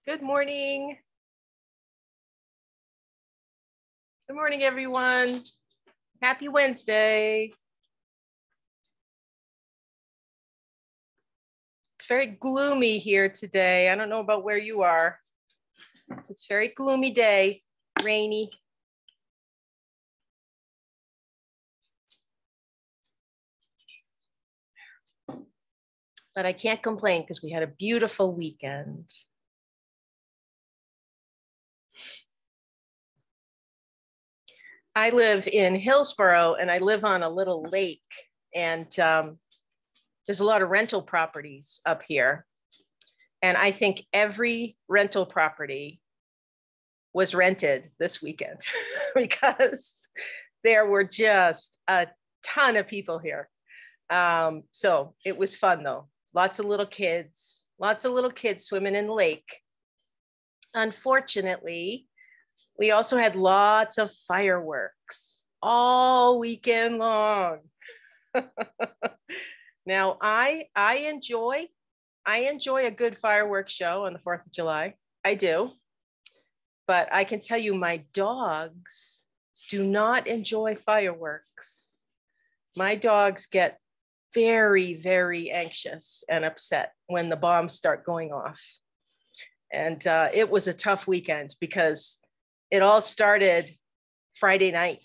Good morning. Good morning, everyone. Happy Wednesday. It's very gloomy here today. I don't know about where you are. It's a very gloomy day, rainy. But I can't complain because we had a beautiful weekend. I live in Hillsborough and I live on a little lake, and there's a lot of rental properties up here. And I think every rental property was rented this weekend because there were just a ton of people here. So it was fun though. Lots of little kids swimming in the lake. Unfortunately, we also had lots of fireworks all weekend long. Now, I enjoy a good fireworks show on the 4th of July. I do. But I can tell you my dogs do not enjoy fireworks. My dogs get very, very anxious and upset when the bombs start going off. And it was a tough weekend because it all started Friday night.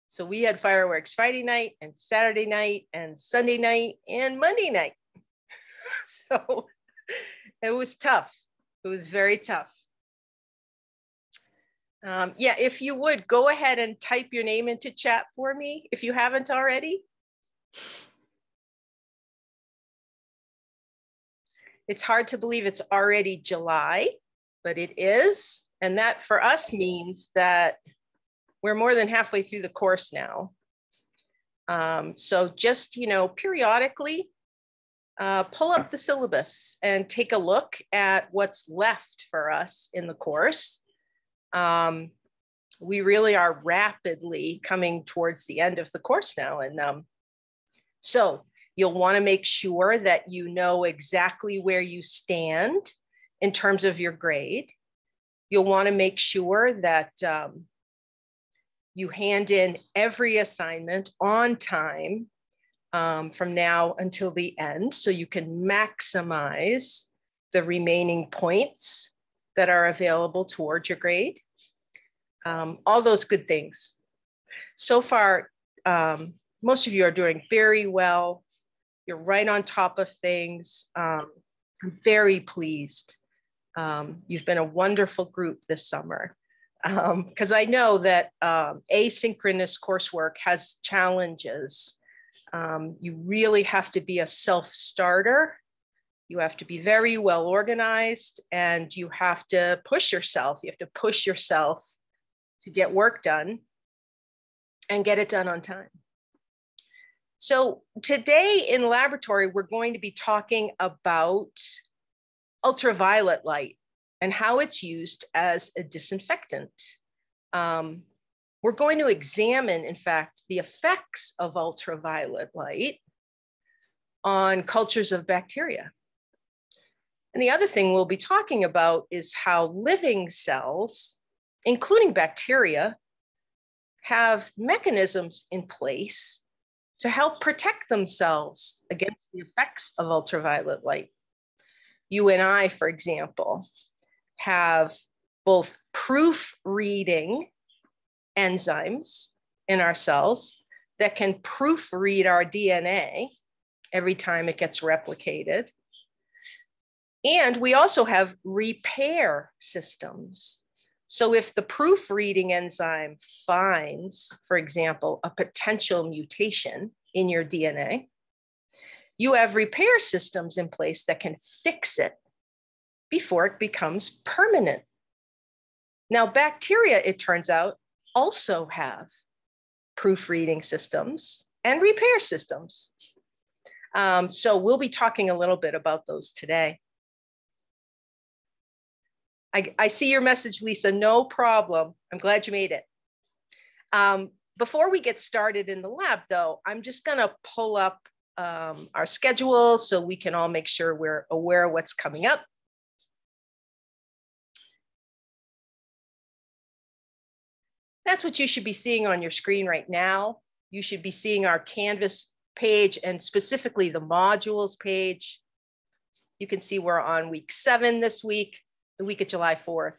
So we had fireworks Friday night and Saturday night and Sunday night and Monday night. So it was tough. It was very tough. Yeah, if you would go ahead and type your name into chat for me, if you haven't already. It's hard to believe it's already July, but it is. And that for us means that we're more than halfway through the course now. So just, periodically pull up the syllabus and take a look at what's left for us in the course. We really are rapidly coming towards the end of the course now. And so you'll want to make sure that you know exactly where you stand in terms of your grade. You'll want to make sure that you hand in every assignment on time from now until the end, so you can maximize the remaining points that are available towards your grade. All those good things. So far, most of you are doing very well. You're right on top of things. I'm very pleased. You've been a wonderful group this summer, because I know that asynchronous coursework has challenges. You really have to be a self-starter. You have to be very well organized, and you have to push yourself. You have to push yourself to get work done and get it done on time. So today in laboratory, we're going to be talking about ultraviolet light and how it's used as a disinfectant. We're going to examine, in fact, the effects of ultraviolet light on cultures of bacteria. And the other thing we'll be talking about is how living cells, including bacteria, have mechanisms in place to help protect themselves against the effects of ultraviolet light. You and I, for example, have both proofreading enzymes in our cells that can proofread our DNA every time it gets replicated. And we also have repair systems. So if the proofreading enzyme finds, for example, a potential mutation in your DNA, you have repair systems in place that can fix it before it becomes permanent. Now, bacteria, it turns out, also have proofreading systems and repair systems. So we'll be talking a little bit about those today. I see your message, Lisa. No problem. I'm glad you made it. Before we get started in the lab, though, I'm just going to pull up our schedule so we can all make sure we're aware of what's coming up. That's what you should be seeing on your screen right now. You should be seeing our Canvas page and specifically the modules page. You can see we're on week 7 this week, the week of July 4th.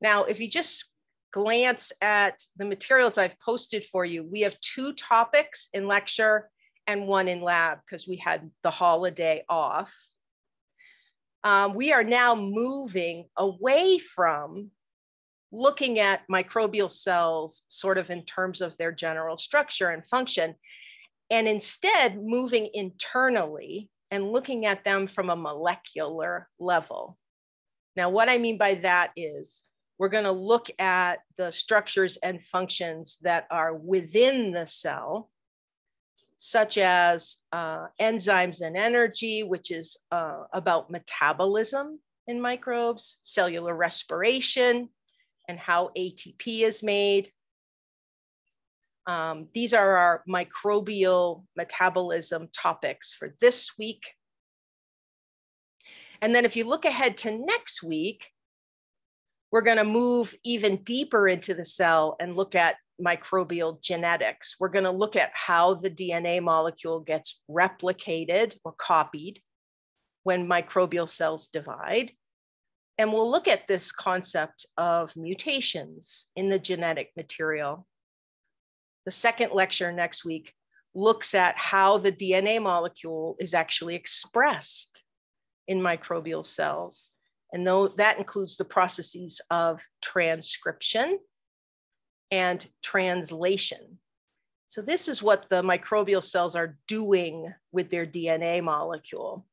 Now, if you just glance at the materials I've posted for you, we have 2 topics in lecture and 1 in lab because we had the holiday off. We are now moving away from looking at microbial cells sort of in terms of their general structure and function, and instead moving internally and looking at them from a molecular level. Now, what I mean by that is we're going to look at the structures and functions that are within the cell, such as enzymes and energy, which is about metabolism in microbes, cellular respiration, and how ATP is made. These are our microbial metabolism topics for this week. And then if you look ahead to next week, we're going to move even deeper into the cell and look at microbial genetics. We're going to look at how the DNA molecule gets replicated or copied when microbial cells divide. And we'll look at this concept of mutations in the genetic material. The second lecture next week looks at how the DNA molecule is actually expressed in microbial cells. And that includes the processes of transcription and translation. So this is what the microbial cells are doing with their DNA molecule.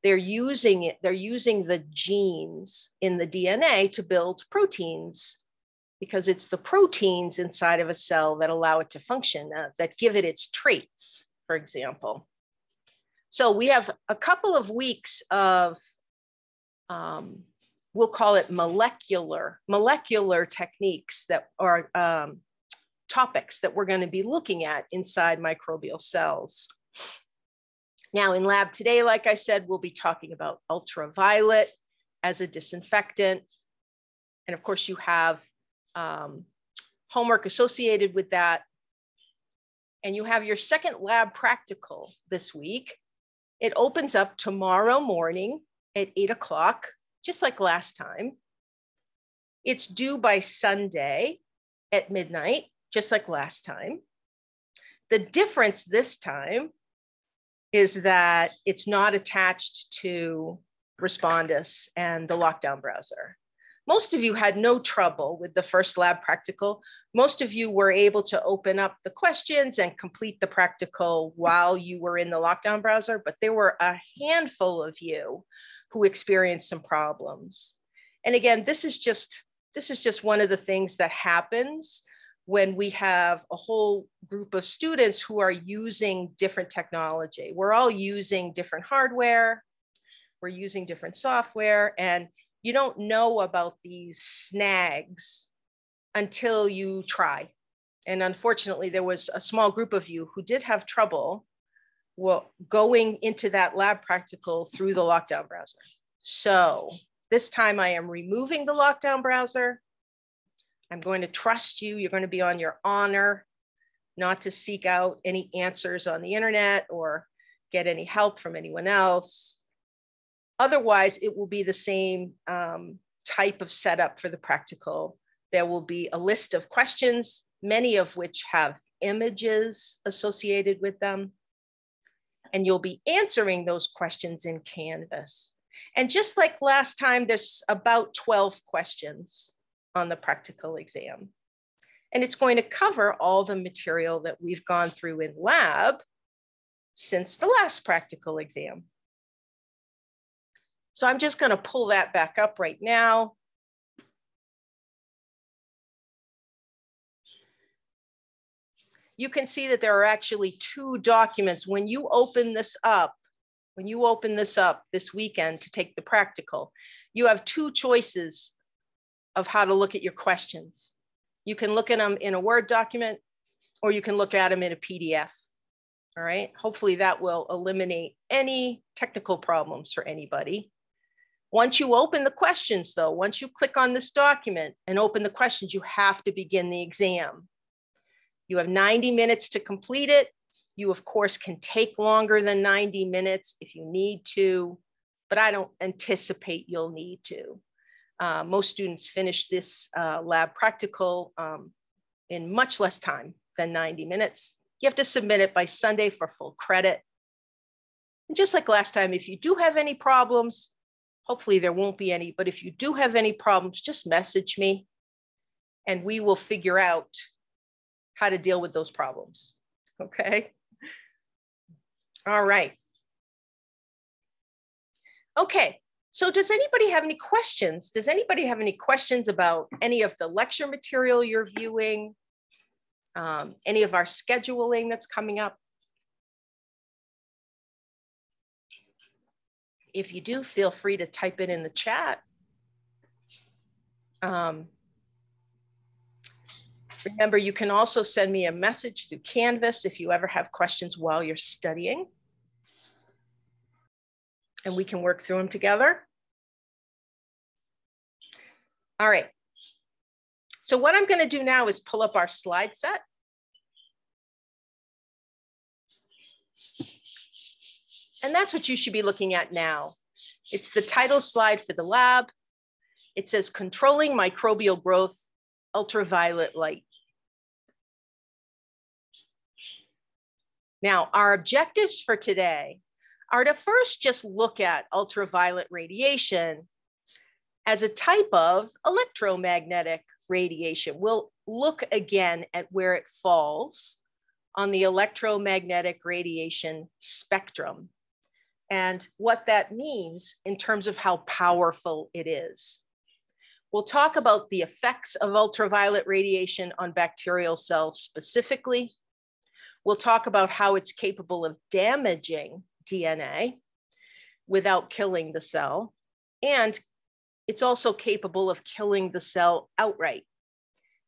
They're using the genes in the DNA to build proteins, because it's the proteins inside of a cell that allow it to function, that give it its traits, for example. So we have a couple of weeks of, we'll call it molecular techniques that are topics that we're going to be looking at inside microbial cells. Now in lab today, like I said, we'll be talking about ultraviolet as a disinfectant. And of course you have homework associated with that. And you have your second lab practical this week. It opens up tomorrow morning at 8 o'clock, just like last time. It's due by Sunday at midnight, just like last time. The difference this time is that it's not attached to Respondus and the lockdown browser. Most of you had no trouble with the first lab practical. Most of you were able to open up the questions and complete the practical while you were in the lockdown browser, but there were a handful of you who experienced some problems. And again, this is just one of the things that happens when we have a whole group of students who are using different technology. We're all using different hardware, we're using different software, and you don't know about these snags until you try. And unfortunately, there was a small group of you who did have trouble going into that lab practical through the lockdown browser. So this time I am removing the lockdown browser. I'm going to trust you. You're going to be on your honor not to seek out any answers on the internet or get any help from anyone else. Otherwise, it will be the same type of setup for the practical. There will be a list of questions, many of which have images associated with them. And you'll be answering those questions in Canvas. And just like last time, there's about 12 questions on the practical exam. And it's going to cover all the material that we've gone through in lab since the last practical exam. So I'm just going to pull that back up right now. You can see that there are actually 2 documents. When you open this up this weekend to take the practical, you have 2 choices of how to look at your questions. You can look at them in a Word document, or you can look at them in a PDF. All right, hopefully that will eliminate any technical problems for anybody. Once you open the questions though, once you click on this document and open the questions, you have to begin the exam. You have 90 minutes to complete it. You of course can take longer than 90 minutes if you need to, but I don't anticipate you'll need to. Most students finish this lab practical in much less time than 90 minutes. You have to submit it by Sunday for full credit. And just like last time, if you do have any problems, hopefully there won't be any, but if you do have any problems, just message me and we will figure out how to deal with those problems, okay? All right. Okay, so does anybody have any questions? Does anybody have any questions about any of the lecture material you're viewing? Any of our scheduling that's coming up? If you do, feel free to type it in the chat. Remember, you can also send me a message through Canvas if you ever have questions while you're studying. And we can work through them together. All right. So what I'm going to do now is pull up our slide set. And that's what you should be looking at now. It's the title slide for the lab. It says controlling microbial growth, ultraviolet light. Now, our objectives for today are to first just look at ultraviolet radiation as a type of electromagnetic radiation. We'll look again at where it falls on the electromagnetic radiation spectrum and what that means in terms of how powerful it is. We'll talk about the effects of ultraviolet radiation on bacterial cells specifically. We'll talk about how it's capable of damaging DNA without killing the cell. And it's also capable of killing the cell outright.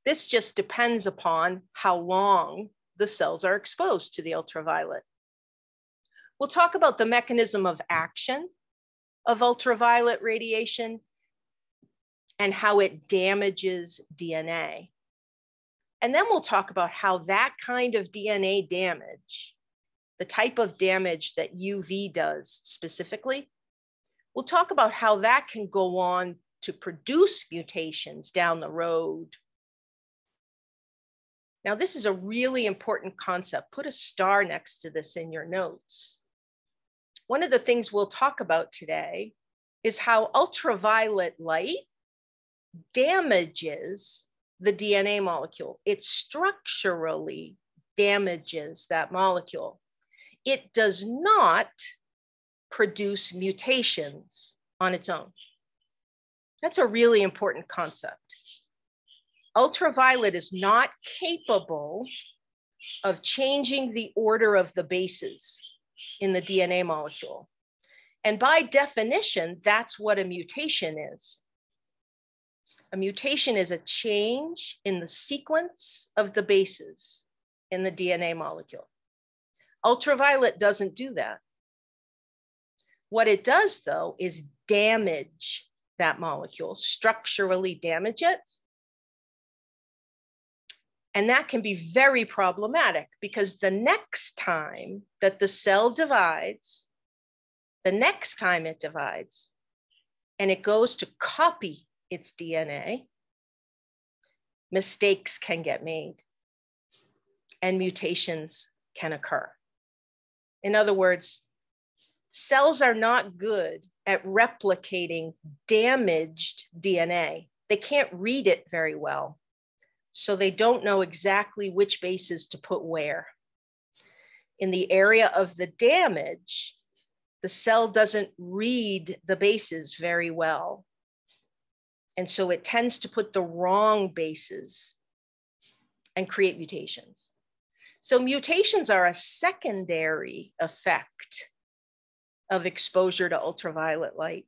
This just depends upon how long the cells are exposed to the ultraviolet. We'll talk about the mechanism of action of ultraviolet radiation and how it damages DNA. And then we'll talk about how that kind of DNA damage, the type of damage that UV does specifically, we'll talk about how that can go on to produce mutations down the road. Now, this is a really important concept. Put a star next to this in your notes. One of the things we'll talk about today is how ultraviolet light damages the DNA molecule. It structurally damages that molecule. It does not produce mutations on its own. That's a really important concept. Ultraviolet is not capable of changing the order of the bases in the DNA molecule. And by definition, that's what a mutation is. A mutation is a change in the sequence of the bases in the DNA molecule. Ultraviolet doesn't do that. What it does, though, is damage that molecule, structurally damage it. And that can be very problematic because the next time that the cell divides, the next time it divides, and it goes to copy its DNA, mistakes can get made and mutations can occur. In other words, cells are not good at replicating damaged DNA. They can't read it very well, so they don't know exactly which bases to put where. In the area of the damage, the cell doesn't read the bases very well. And so it tends to put the wrong bases and create mutations. So mutations are a secondary effect of exposure to ultraviolet light.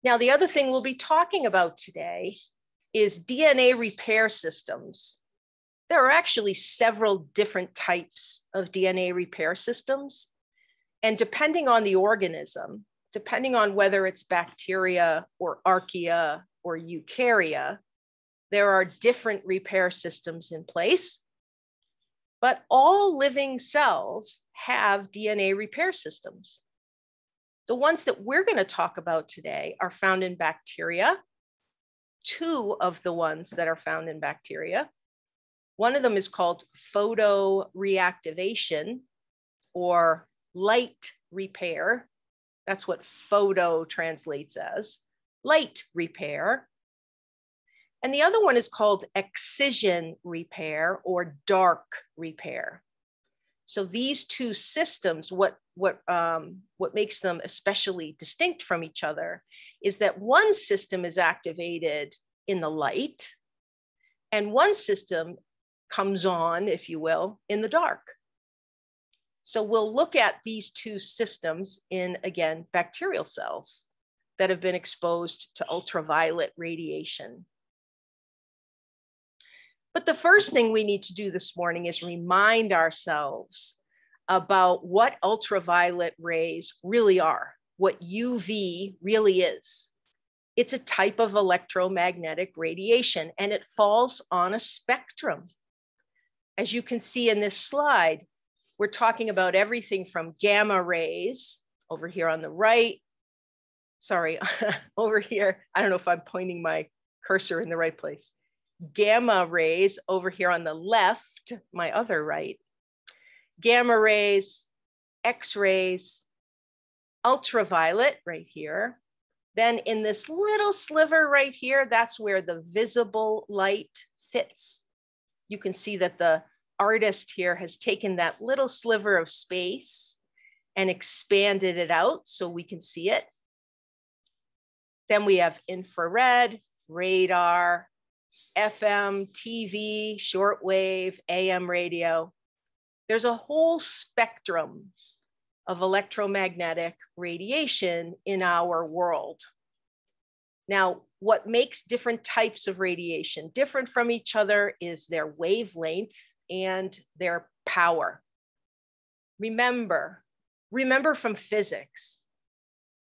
Now, the other thing we'll be talking about today is DNA repair systems There are actually several different types of DNA repair systems. And depending on the organism, depending on whether it's bacteria or archaea or eukarya, there are different repair systems in place. But all living cells have DNA repair systems. The ones that we're going to talk about today are found in bacteria. Two of the ones that are found in bacteria. One of them is called photoreactivation or light repair. That's what photo translates as, light repair. And the other one is called excision repair or dark repair. So these two systems, what makes them especially distinct from each other is that one system is activated in the light and one system comes on, if you will, in the dark. So we'll look at these two systems in, again, bacterial cells that have been exposed to ultraviolet radiation. But the first thing we need to do this morning is remind ourselves about what ultraviolet rays really are, what UV really is. It's a type of electromagnetic radiation, and it falls on a spectrum. As you can see in this slide, we're talking about everything from gamma rays over here on the right. Sorry, over here. I don't know if I'm pointing my cursor in the right place. Gamma rays over here on the left, my other right. Gamma rays, X-rays, ultraviolet right here. Then in this little sliver right here, that's where the visible light fits. You can see that the artist here has taken that little sliver of space and expanded it out so we can see it. Then we have infrared, radar, FM, TV, shortwave, AM radio. There's a whole spectrum of electromagnetic radiation in our world. Now, what makes different types of radiation different from each other is their wavelength and their power. Remember from physics,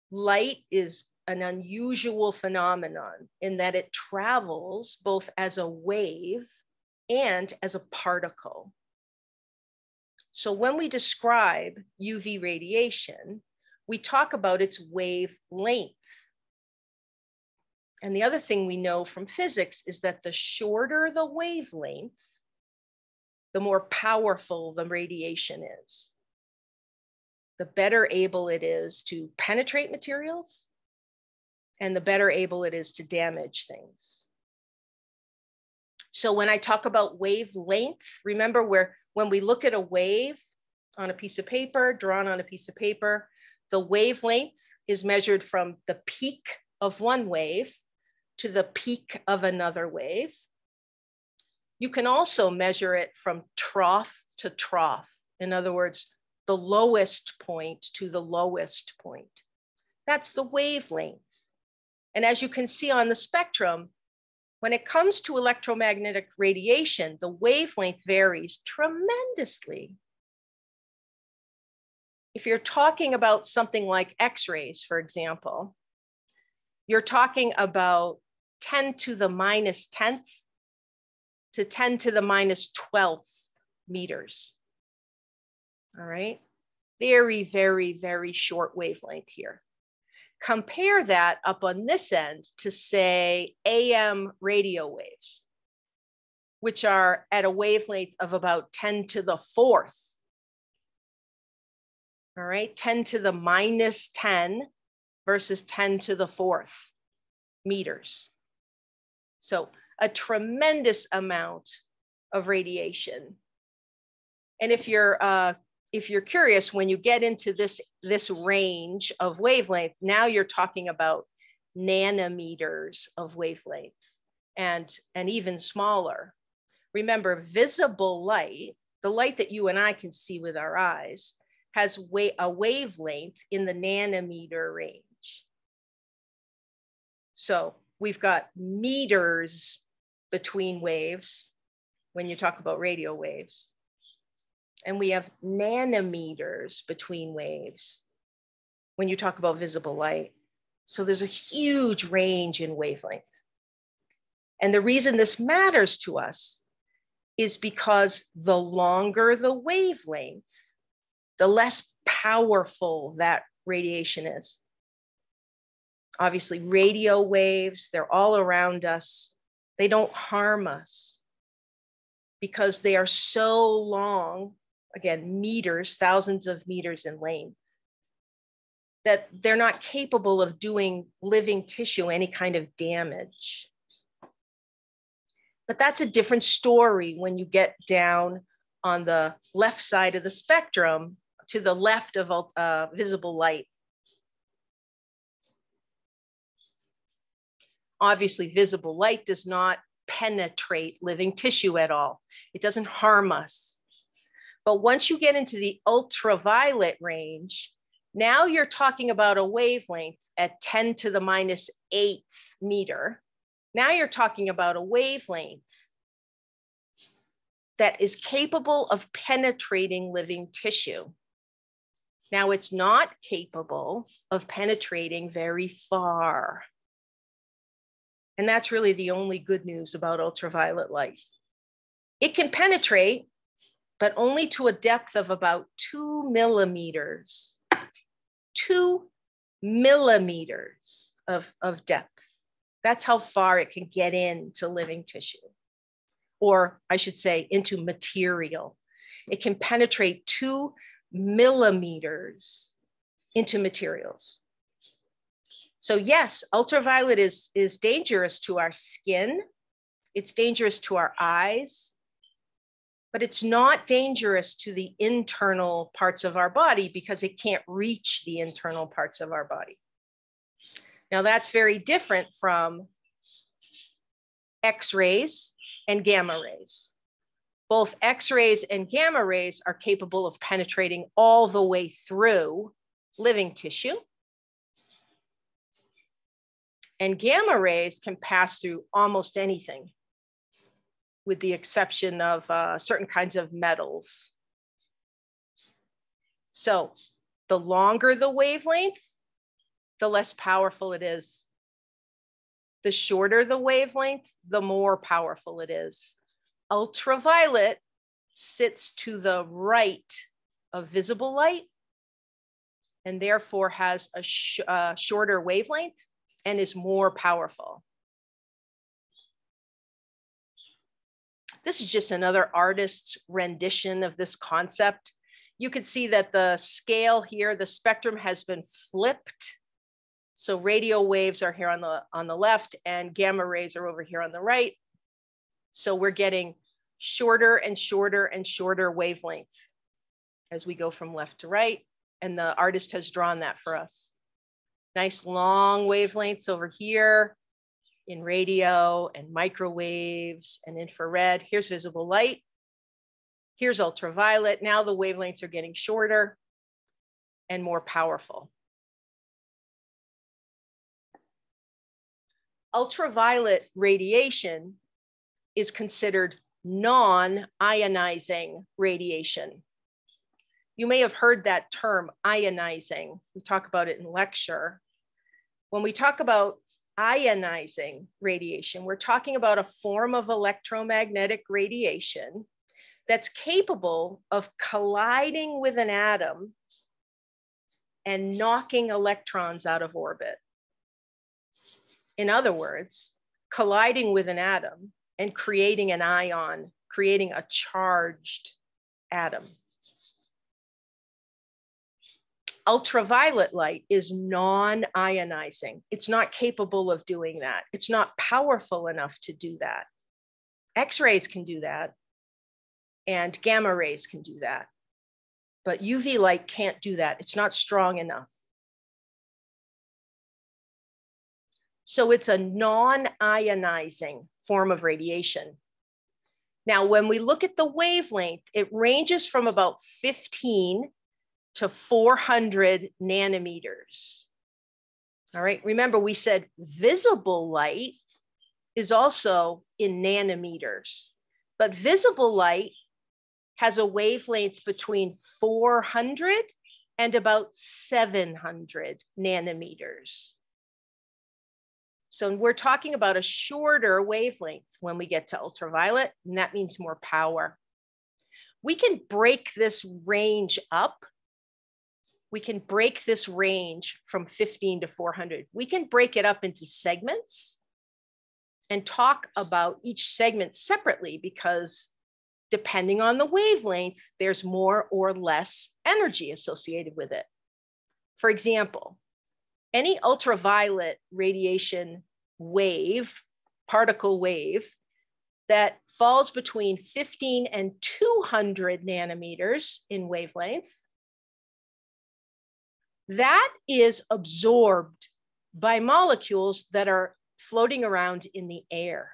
light is an unusual phenomenon in that it travels both as a wave and as a particle. So when we describe UV radiation, we talk about its wavelength. And the other thing we know from physics is that the shorter the wavelength, the more powerful the radiation is. The better able it is to penetrate materials, and the better able it is to damage things. So when I talk about wavelength, remember when we look at a wave on a piece of paper, drawn on a piece of paper, the wavelength is measured from the peak of one wave to the peak of another wave. You can also measure it from trough to trough. In other words, the lowest point to the lowest point. That's the wavelength. And as you can see on the spectrum, when it comes to electromagnetic radiation, the wavelength varies tremendously. If you're talking about something like X-rays, for example, you're talking about 10 to the minus 10th to 10 to the minus 12th meters. All right, very, very, very short wavelength here. Compare that up on this end to, say, AM radio waves, which are at a wavelength of about 10 to the 4th. All right, 10 to the minus 10 versus 10 to the 4th meters. So a tremendous amount of radiation. And if you're curious, when you get into this range of wavelength, now you're talking about nanometers of wavelength and even smaller. Remember, visible light, the light that you and I can see with our eyes, has a wavelength in the nanometer range. So we've got meters between waves. when you talk about radio waves. And we have nanometers between waves when you talk about visible light. So there's a huge range in wavelength. And the reason this matters to us is because the longer the wavelength, the less powerful that radiation is. Obviously, radio waves, they're all around us. They don't harm us because they are so long, again, meters, thousands of meters in length, that they're not capable of doing living tissue any kind of damage. But that's a different story when you get down on the left side of the spectrum to the left of visible light. Obviously, visible light does not penetrate living tissue at all. It doesn't harm us. But once you get into the ultraviolet range, now you're talking about a wavelength at 10 to the minus 8th meter. Now you're talking about a wavelength that is capable of penetrating living tissue. Now it's not capable of penetrating very far. And that's really the only good news about ultraviolet light. It can penetrate, but only to a depth of about 2 millimeters. 2 millimeters of depth. That's how far it can get into living tissue, or I should say into material. It can penetrate 2 millimeters into materials. So yes, ultraviolet is dangerous to our skin. It's dangerous to our eyes, but it's not dangerous to the internal parts of our body because it can't reach the internal parts of our body. Now that's very different from X-rays and gamma rays. Both X-rays and gamma rays are capable of penetrating all the way through living tissue. And gamma rays can pass through almost anything, with the exception of certain kinds of metals. So the longer the wavelength, the less powerful it is. The shorter the wavelength, the more powerful it is. Ultraviolet sits to the right of visible light and therefore has a shorter wavelength and is more powerful. This is just another artist's rendition of this concept. You can see that the scale here, the spectrum has been flipped. So radio waves are here on the left and gamma rays are over here on the right. So we're getting shorter and shorter and shorter wavelength as we go from left to right. And the artist has drawn that for us. Nice long wavelengths over here in radio and microwaves and infrared. Here's visible light. Here's ultraviolet. Now the wavelengths are getting shorter and more powerful. Ultraviolet radiation is considered non-ionizing radiation. You may have heard that term, ionizing. We talk about it in lecture. When we talk about ionizing radiation, we're talking about a form of electromagnetic radiation that's capable of colliding with an atom and knocking electrons out of orbit. In other words, colliding with an atom and creating an ion, creating a charged atom. Ultraviolet light is non-ionizing. It's not capable of doing that. It's not powerful enough to do that. X-rays can do that, and gamma rays can do that. But UV light can't do that. It's not strong enough. So it's a non-ionizing form of radiation. Now, when we look at the wavelength, it ranges from about 15 to 400 nanometers. All right, remember we said visible light is also in nanometers. But visible light has a wavelength between 400 and about 700 nanometers. So we're talking about a shorter wavelength when we get to ultraviolet, and that means more power. We can break this range up. We can break this range from 15 to 400. We can break it up into segments and talk about each segment separately, because depending on the wavelength, there's more or less energy associated with it. For example, any ultraviolet radiation wave, particle wave, that falls between 15 and 200 nanometers in wavelength, that is absorbed by molecules that are floating around in the air.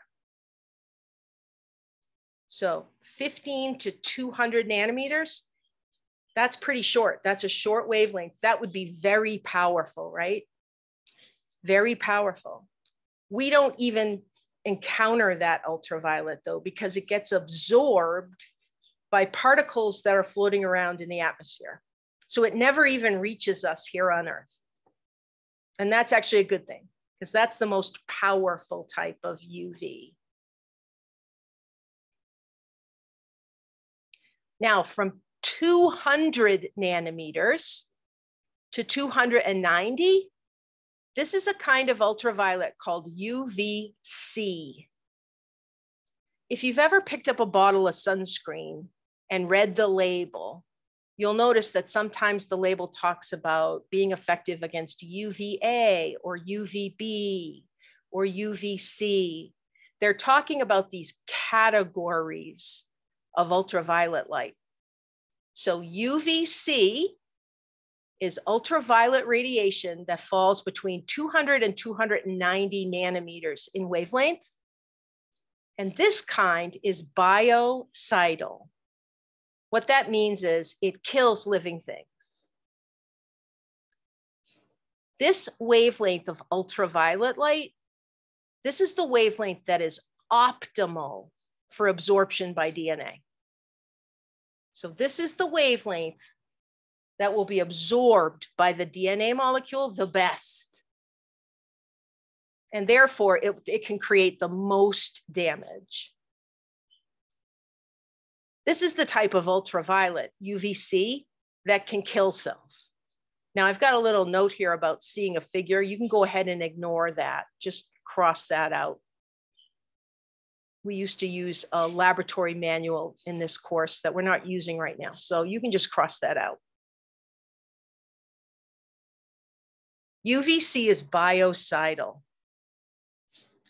So 15 to 200 nanometers, that's pretty short. That's a short wavelength. That would be very powerful, right? Very powerful. We don't even encounter that ultraviolet though, because it gets absorbed by particles that are floating around in the atmosphere. So it never even reaches us here on Earth. And that's actually a good thing, because that's the most powerful type of UV. Now, from 200 nanometers to 290, this is a kind of ultraviolet called UVC. If you've ever picked up a bottle of sunscreen and read the label, you'll notice that sometimes the label talks about being effective against UVA or UVB or UVC. They're talking about these categories of ultraviolet light. So UVC is ultraviolet radiation that falls between 200 and 290 nanometers in wavelength. And this kind is biocidal. What that means is it kills living things. This wavelength of ultraviolet light, this is the wavelength that is optimal for absorption by DNA. So this is the wavelength that will be absorbed by the DNA molecule the best. And therefore, it can create the most damage. This is the type of ultraviolet, UVC, that can kill cells. Now, I've got a little note here about seeing a figure. You can go ahead and ignore that. Just cross that out. We used to use a laboratory manual in this course that we're not using right now. So you can just cross that out. UVC is biocidal.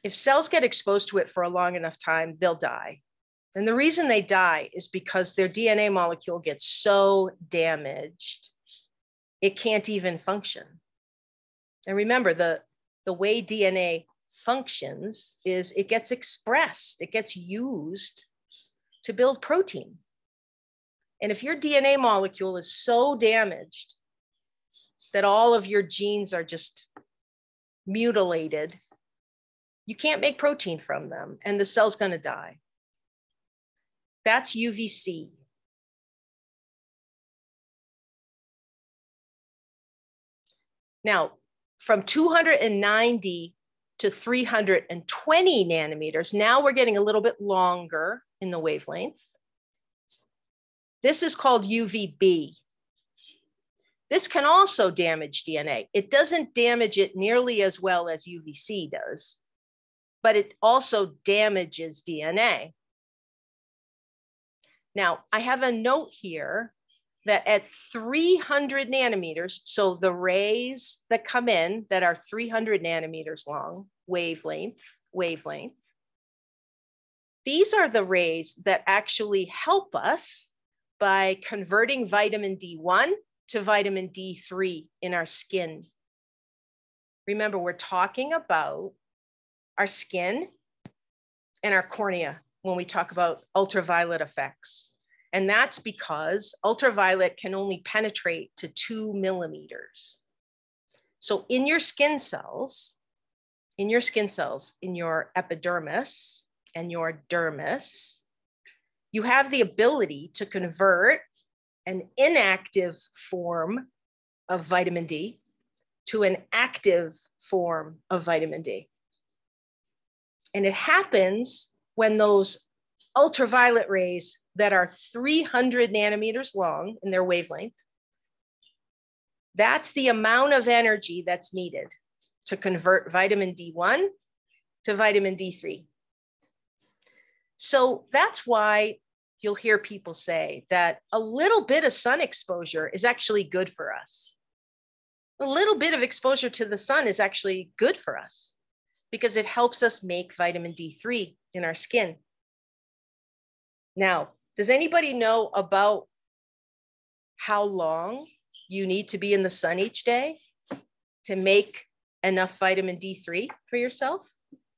If cells get exposed to it for a long enough time, they'll die. And the reason they die is because their DNA molecule gets so damaged, it can't even function. And remember, the way DNA functions is it gets expressed, it gets used to build protein. And if your DNA molecule is so damaged that all of your genes are just mutilated, you can't make protein from them and the cell's going to die. That's UVC. Now, from 290 to 320 nanometers, now we're getting a little bit longer in the wavelength. This is called UVB. This can also damage DNA. It doesn't damage it nearly as well as UVC does, but it also damages DNA. Now, I have a note here that at 300 nanometers, so the rays that come in that are 300 nanometers long, wavelength, these are the rays that actually help us by converting vitamin D1 to vitamin D3 in our skin. Remember, we're talking about our skin and our cornea when we talk about ultraviolet effects. And that's because ultraviolet can only penetrate to 2 millimeters. So in your skin cells, in your epidermis and your dermis, you have the ability to convert an inactive form of vitamin D to an active form of vitamin D. And it happens when those ultraviolet rays that are 300 nanometers long in their wavelength, that's the amount of energy that's needed to convert vitamin D1 to vitamin D3. So that's why you'll hear people say that a little bit of sun exposure is actually good for us. A little bit of exposure to the sun is actually good for us because it helps us make vitamin D3 in our skin. Now, does anybody know about how long you need to be in the sun each day to make enough vitamin D3 for yourself?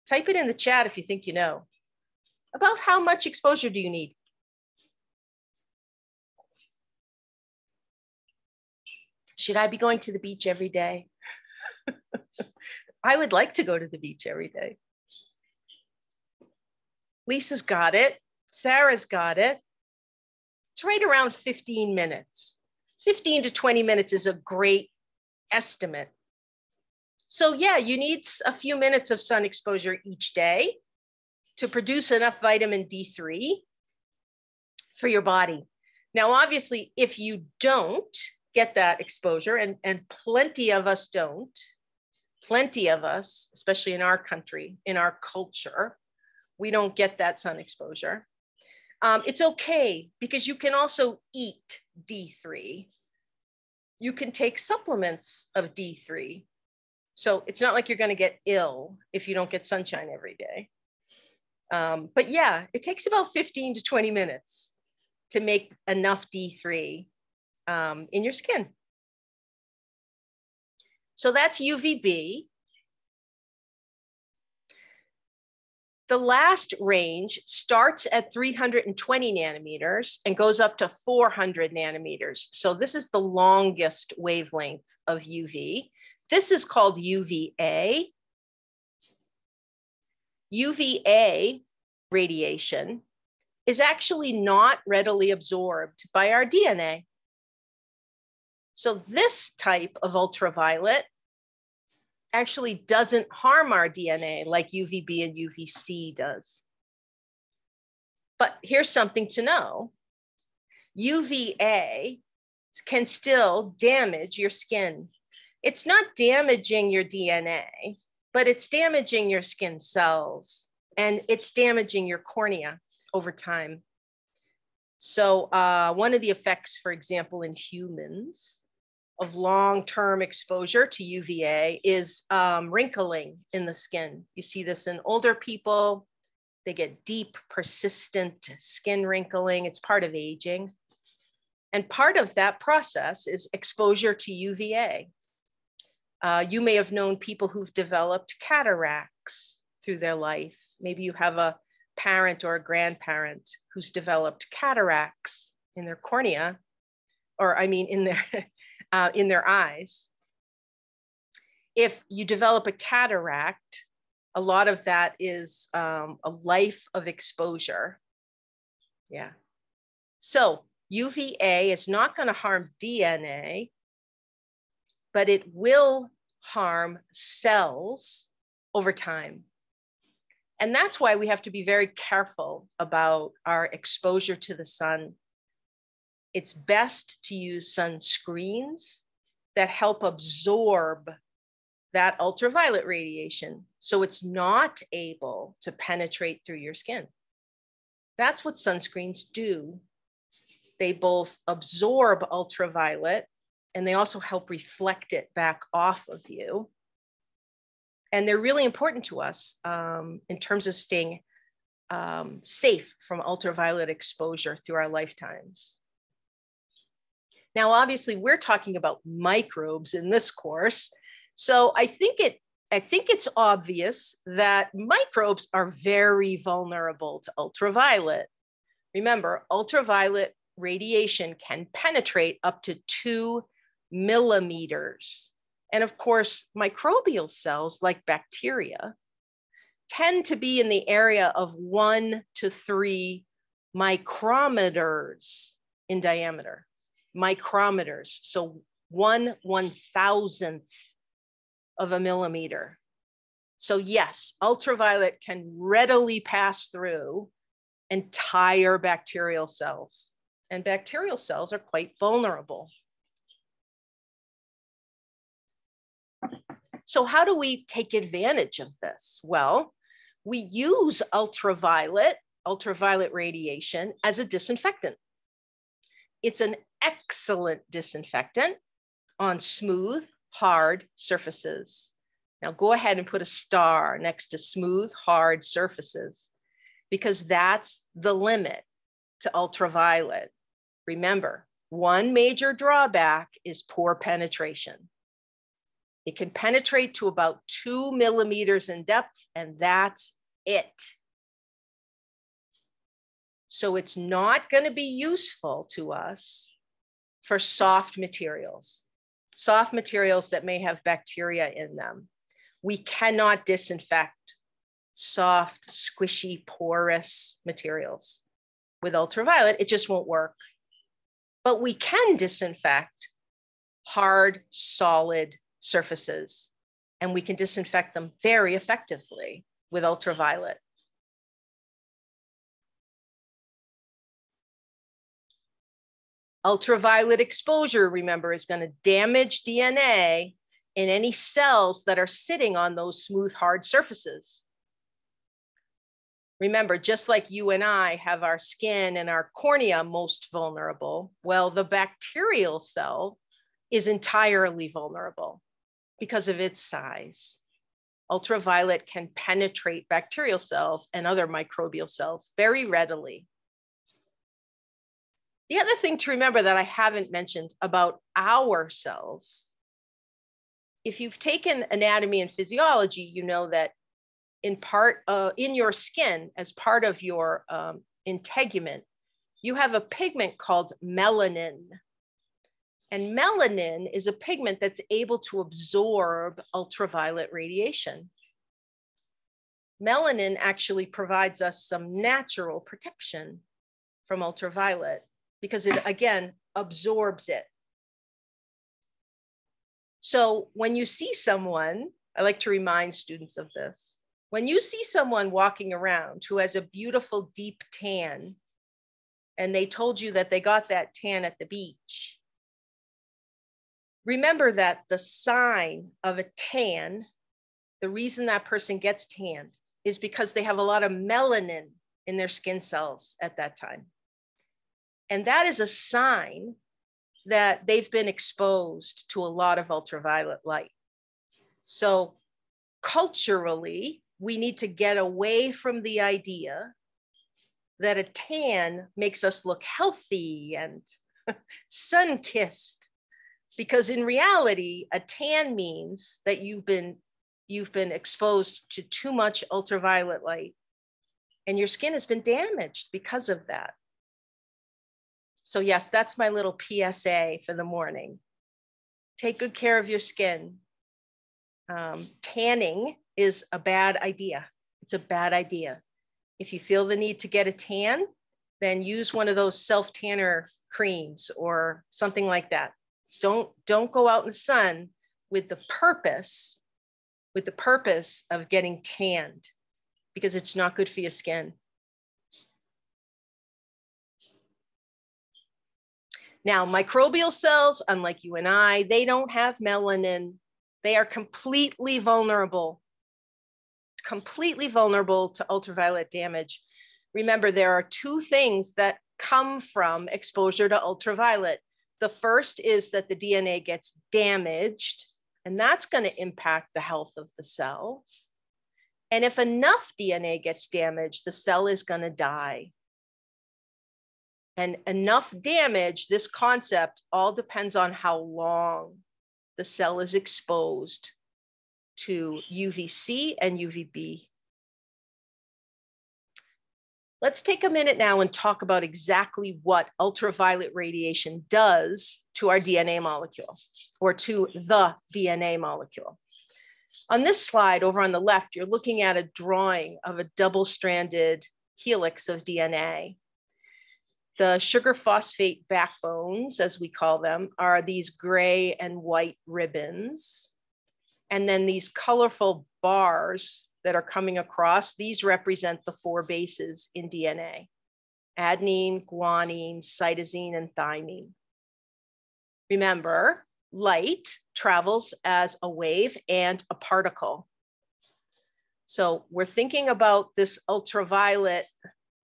Type it in the chat if you think you know. About how much exposure do you need? Should I be going to the beach every day? I would like to go to the beach every day. Lisa's got it. Sarah's got it. It's right around 15 minutes. 15 to 20 minutes is a great estimate. So yeah, you need a few minutes of sun exposure each day to produce enough vitamin D3 for your body. Now, obviously, if you don't get that exposure, and plenty of us don't, plenty of us, especially in our country, in our culture, we don't get that sun exposure. It's okay because you can also eat D3. You can take supplements of D3. So it's not like you're going to get ill if you don't get sunshine every day. But yeah, it takes about 15 to 20 minutes to make enough D3 in your skin. So that's UVB. The last range starts at 320 nanometers and goes up to 400 nanometers. So this is the longest wavelength of UV. This is called UVA. UVA radiation is actually not readily absorbed by our DNA. So this type of ultraviolet actually doesn't harm our DNA like UVB and UVC does. But here's something to know. UVA can still damage your skin. It's not damaging your DNA, but it's damaging your skin cells and it's damaging your cornea over time. So one of the effects, for example, in humans of long-term exposure to UVA is wrinkling in the skin. You see this in older people. They get deep, persistent skin wrinkling. It's part of aging. And part of that process is exposure to UVA. You may have known people who've developed cataracts through their life. Maybe you have a parent or a grandparent who's developed cataracts in their cornea, or I mean in their eyes. If you develop a cataract, a lot of that is a life of exposure. Yeah. So UVA is not going to harm DNA, but it will harm cells over time. And that's why we have to be very careful about our exposure to the sun. It's best to use sunscreens that help absorb that ultraviolet radiation so it's not able to penetrate through your skin. That's what sunscreens do. They both absorb ultraviolet and they also help reflect it back off of you. And they're really important to us in terms of staying safe from ultraviolet exposure through our lifetimes. Now, obviously, we're talking about microbes in this course. So I think it's obvious that microbes are very vulnerable to ultraviolet. Remember, ultraviolet radiation can penetrate up to 2 millimeters. And of course, microbial cells like bacteria tend to be in the area of 1 to 3 micrometers in diameter. Micrometers, so 1/1000th of a millimeter. So yes, ultraviolet can readily pass through entire bacterial cells, and bacterial cells are quite vulnerable. So how do we take advantage of this? Well, we use ultraviolet radiation as a disinfectant. It's an excellent disinfectant on smooth, hard surfaces. Now go ahead and put a star next to smooth, hard surfaces, because that's the limit to ultraviolet. Remember, one major drawback is poor penetration. It can penetrate to about 2 millimeters in depth, and that's it. So it's not going to be useful to us for soft materials that may have bacteria in them. We cannot disinfect soft, squishy, porous materials with ultraviolet. It just won't work. But we can disinfect hard, solid surfaces, and we can disinfect them very effectively with ultraviolet. Ultraviolet exposure, remember, is going to damage DNA in any cells that are sitting on those smooth, hard surfaces. Remember, just like you and I have our skin and our cornea most vulnerable, well, the bacterial cell is entirely vulnerable because of its size. Ultraviolet can penetrate bacterial cells and other microbial cells very readily. The other thing to remember that I haven't mentioned about our cells, if you've taken anatomy and physiology, you know that in part in your skin, as part of your integument, you have a pigment called melanin. And melanin is a pigment that's able to absorb ultraviolet radiation. Melanin actually provides us some natural protection from ultraviolet because it, again, absorbs it. So when you see someone, I like to remind students of this. When you see someone walking around who has a beautiful deep tan, and they told you that they got that tan at the beach, remember that the sign of a tan, the reason that person gets tanned is because they have a lot of melanin in their skin cells at that time. And that is a sign that they've been exposed to a lot of ultraviolet light. So culturally, we need to get away from the idea that a tan makes us look healthy and sun-kissed, because in reality, a tan means that you've been exposed to too much ultraviolet light and your skin has been damaged because of that. So yes, that's my little PSA for the morning. Take good care of your skin. Tanning is a bad idea. It's a bad idea. If you feel the need to get a tan, then use one of those self-tanner creams or something like that. Don't go out in the sun with the purpose of getting tanned, because it's not good for your skin. Now, microbial cells, unlike you and I, they don't have melanin. They are completely vulnerable to ultraviolet damage. Remember, there are two things that come from exposure to ultraviolet. The first is that the DNA gets damaged, and that's going to impact the health of the cell. And if enough DNA gets damaged, the cell is going to die. And enough damage, this concept all depends on how long the cell is exposed to UVC and UVB. Let's take a minute now and talk about exactly what ultraviolet radiation does to our DNA molecule, or to the DNA molecule. On this slide over on the left, you're looking at a drawing of a double-stranded helix of DNA. The sugar phosphate backbones, as we call them, are these gray and white ribbons. And then these colorful bars that are coming across, these represent the 4 bases in DNA: adenine, guanine, cytosine, and thymine. Remember, light travels as a wave and a particle. So we're thinking about this ultraviolet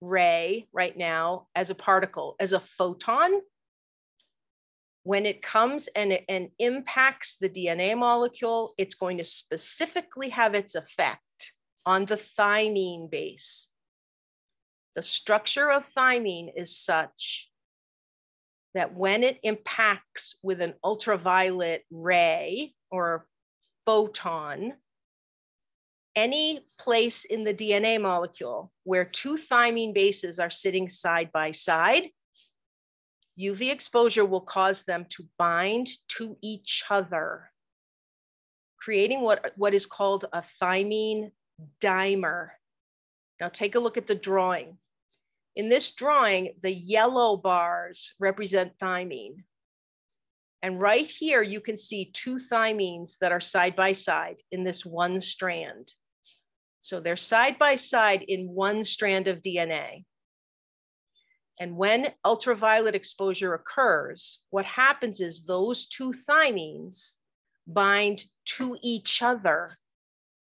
ray right now as a particle, as a photon. When it comes and impacts the DNA molecule, it's going to specifically have its effect on the thymine base. The structure of thymine is such that when it impacts with an ultraviolet ray or photon, any place in the DNA molecule where 2 thymine bases are sitting side by side, UV exposure will cause them to bind to each other, creating what is called a thymine dimer. Now take a look at the drawing. In this drawing, the yellow bars represent thymine. And right here, you can see 2 thymines that are side by side in this one strand. So they're side by side in one strand of DNA. And when ultraviolet exposure occurs, what happens is those 2 thymines bind to each other.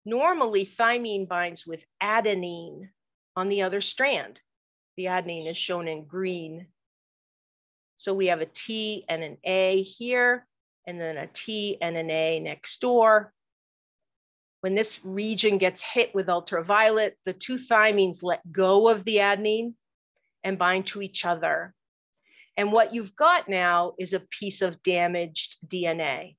Normally, thymine binds with adenine on the other strand. The adenine is shown in green. So we have a T and an A here, and then a T and an A next door. When this region gets hit with ultraviolet, the 2 thymines let go of the adenine and bind to each other. And what you've got now is a piece of damaged DNA.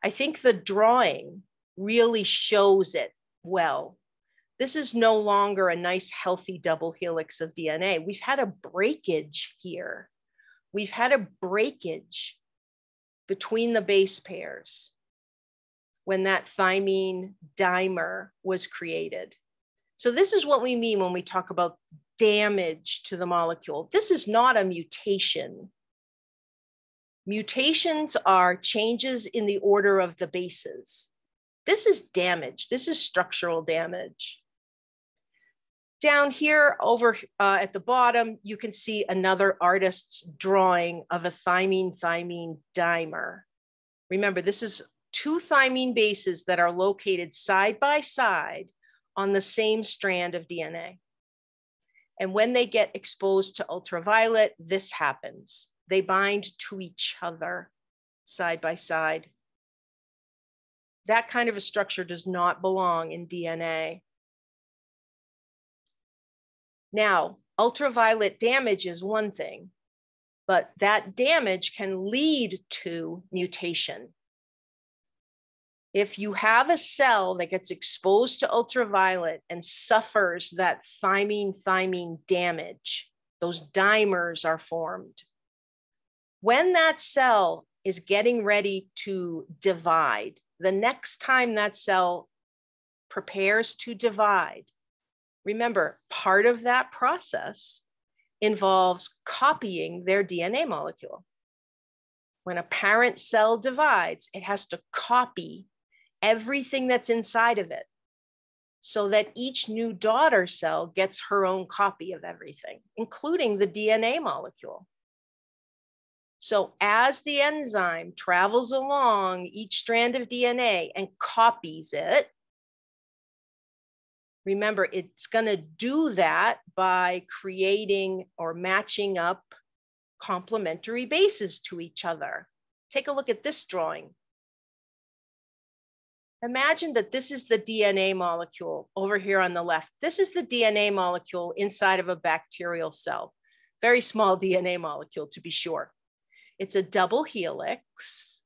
I think the drawing really shows it well. This is no longer a nice, healthy double helix of DNA. We've had a breakage here. We've had a breakage between the base pairs when that thymine dimer was created. So this is what we mean when we talk about damage to the molecule. This is not a mutation. Mutations are changes in the order of the bases. This is damage. This is structural damage. Down here over at the bottom, you can see another artist's drawing of a thymine-thymine dimer. Remember, this is 2 thymine bases that are located side by side on the same strand of DNA. And when they get exposed to ultraviolet, this happens. They bind to each other side by side. That kind of a structure does not belong in DNA. Now, ultraviolet damage is one thing, but that damage can lead to mutation. If you have a cell that gets exposed to ultraviolet and suffers that thymine-thymine damage, those dimers are formed. When that cell is getting ready to divide, the next time that cell prepares to divide, remember, part of that process involves copying their DNA molecule. When a parent cell divides, it has to copy everything that's inside of it so that each new daughter cell gets her own copy of everything, including the DNA molecule. So as the enzyme travels along each strand of DNA and copies it, remember, it's going to do that by creating or matching up complementary bases to each other. Take a look at this drawing. Imagine that this is the DNA molecule over here on the left. This is the DNA molecule inside of a bacterial cell. Very small DNA molecule, to be sure. It's a double helix.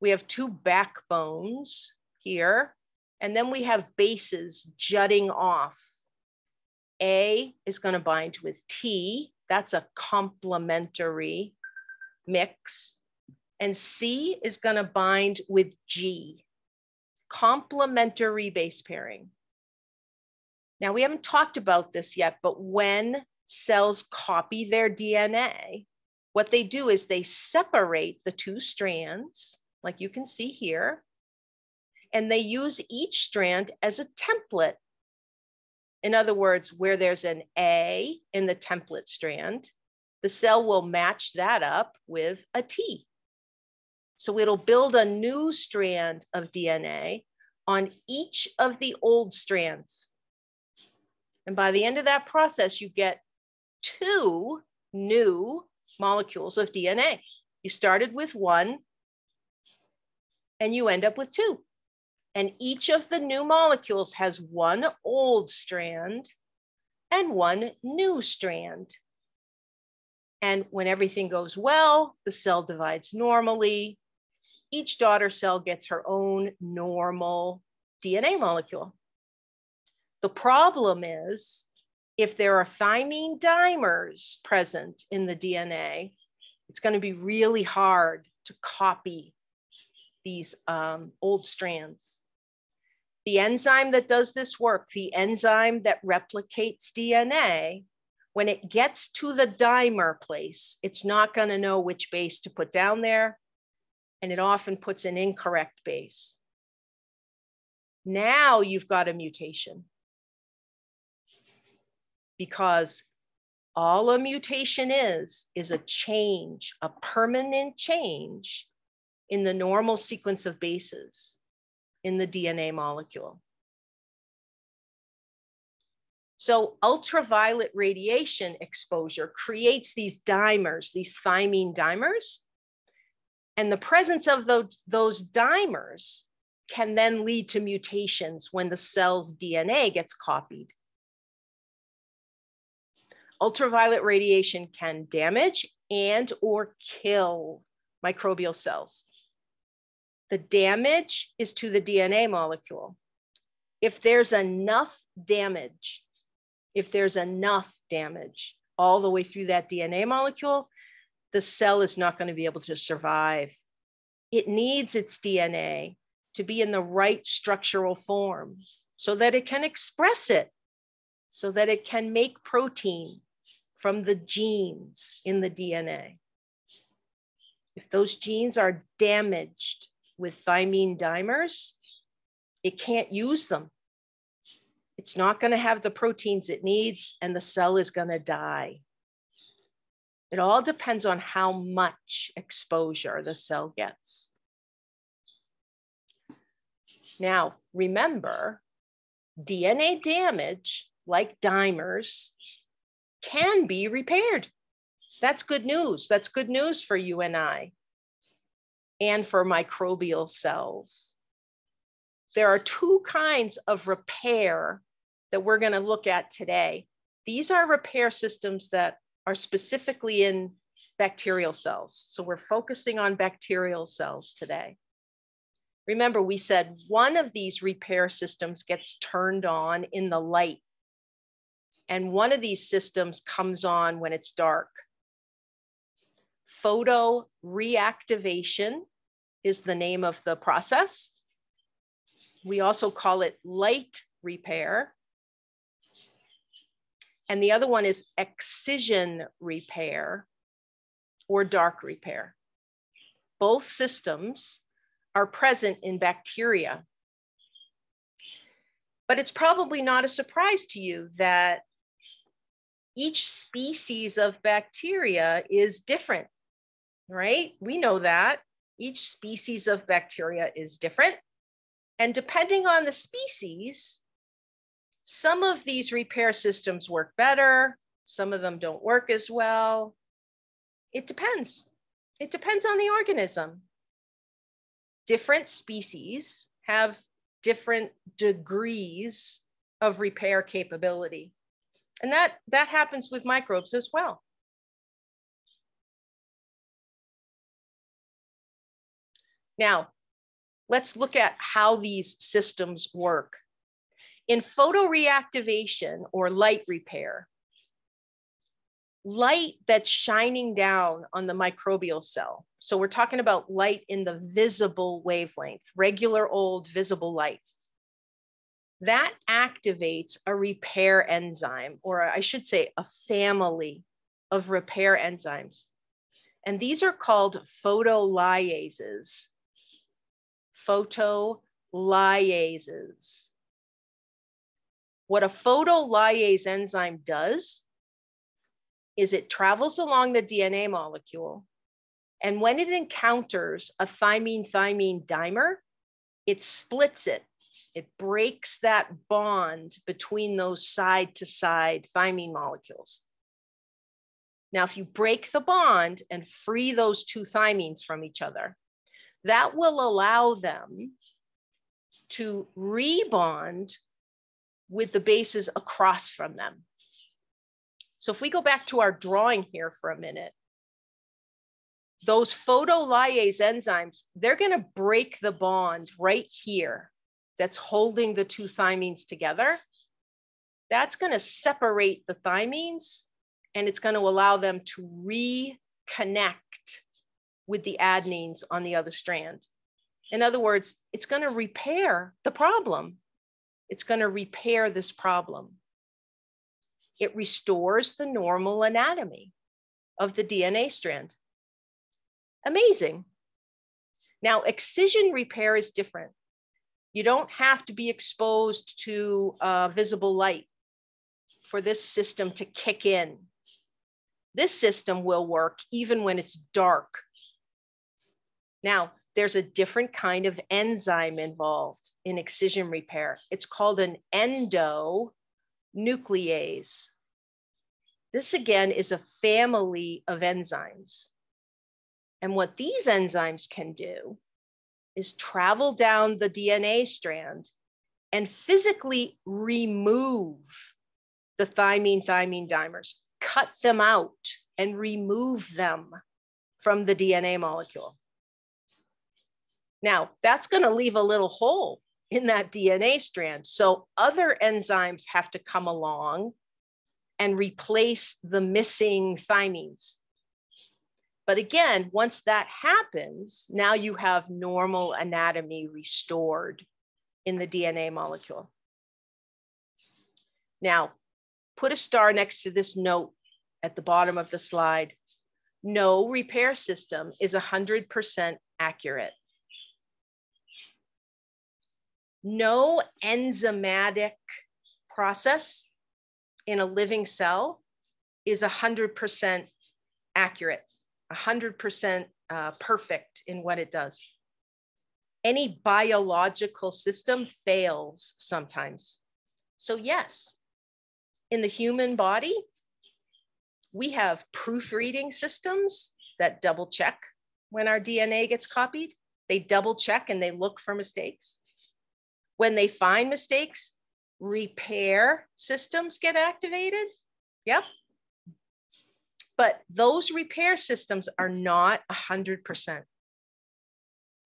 We have 2 backbones here, and then we have bases jutting off. A is going to bind with T. That's a complementary mix. And C is going to bind with G. Complementary base pairing. Now, we haven't talked about this yet, but when cells copy their DNA, what they do is they separate the two strands, like you can see here, and they use each strand as a template. In other words, where there's an A in the template strand, the cell will match that up with a T. So it'll build a new strand of DNA on each of the old strands. And by the end of that process, you get two new molecules of DNA. You started with one and you end up with two. And each of the new molecules has one old strand and one new strand. And when everything goes well, the cell divides normally. Each daughter cell gets her own normal DNA molecule. The problem is, if there are thymine dimers present in the DNA, it's going to be really hard to copy these old strands. The enzyme that does this work, the enzyme that replicates DNA, when it gets to the dimer place, it's not going to know which base to put down there, and it often puts an incorrect base. Now you've got a mutation, because all a mutation is a change, a permanent change in the normal sequence of bases in the DNA molecule. So ultraviolet radiation exposure creates these dimers, these thymine dimers, and the presence of those dimers can then lead to mutations when the cell's DNA gets copied. Ultraviolet radiation can damage and or kill microbial cells. The damage is to the DNA molecule. If there's enough damage all the way through that DNA molecule, the cell is not going to be able to survive. It needs its DNA to be in the right structural form so that it can express it, so that it can make protein from the genes in the DNA. If those genes are damaged with thymine dimers, it can't use them. It's not going to have the proteins it needs, and the cell is going to die. It all depends on how much exposure the cell gets. Now, remember, DNA damage, like dimers, can be repaired. That's good news. That's good news for you and I, and for microbial cells. There are two kinds of repair that we're going to look at today. These are repair systems that are specifically in bacterial cells. So we're focusing on bacterial cells today. Remember, we said one of these repair systems gets turned on in the light, and one of these systems comes on when it's dark. Photoreactivation is the name of the process. We also call it light repair. And the other one is excision repair or dark repair. Both systems are present in bacteria. But it's probably not a surprise to you that each species of bacteria is different, right? We know that each species of bacteria is different. And depending on the species, some of these repair systems work better, some of them don't work as well. It depends. It depends on the organism. Different species have different degrees of repair capability. And that happens with microbes as well. Now, let's look at how these systems work. In photoreactivation or light repair, light that's shining down on the microbial cell. So we're talking about light in the visible wavelength, regular old visible light. that activates a repair enzyme, or I should say a family of repair enzymes. And these are called photolyases. Photolyases. What a photolyase enzyme does is it travels along the DNA molecule, and when it encounters a thymine-thymine dimer, it splits it. It breaks that bond between those side-to-side thymine molecules. Now, if you break the bond and free those two thymines from each other, that will allow them to rebond with the bases across from them. So if we go back to our drawing here for a minute, those photolyase enzymes, they're going to break the bond right here that's holding the two thymines together. That's going to separate the thymines, and it's going to allow them to reconnect with the adenines on the other strand. In other words, it's going to repair the problem. It's going to repair this problem. It restores the normal anatomy of the DNA strand. Amazing. Now, excision repair is different. You don't have to be exposed to visible light for this system to kick in. This system will work even when it's dark. Now, there's a different kind of enzyme involved in excision repair. It's called an endonuclease. This again is a family of enzymes. And what these enzymes can do is travel down the DNA strand and physically remove the thymine-thymine dimers, cut them out and remove them from the DNA molecule. Now, that's going to leave a little hole in that DNA strand. So other enzymes have to come along and replace the missing thymines. But again, once that happens, now you have normal anatomy restored in the DNA molecule. Now, put a star next to this note at the bottom of the slide. No repair system is 100% accurate. No enzymatic process in a living cell is 100% accurate, 100% perfect in what it does. Any biological system fails sometimes. So yes, in the human body, we have proofreading systems that double check when our DNA gets copied. They double check and they look for mistakes. When they find mistakes, repair systems get activated. Yep. But those repair systems are not 100%.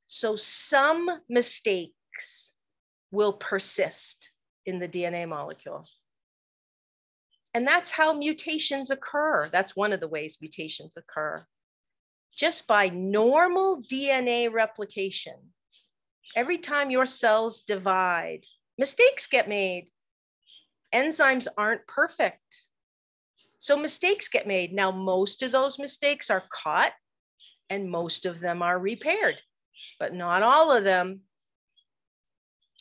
So some mistakes will persist in the DNA molecule. And that's how mutations occur. That's one of the ways mutations occur. Just by normal DNA replication, every time your cells divide, mistakes get made. Enzymes aren't perfect. So mistakes get made. Now, most of those mistakes are caught and most of them are repaired, but not all of them.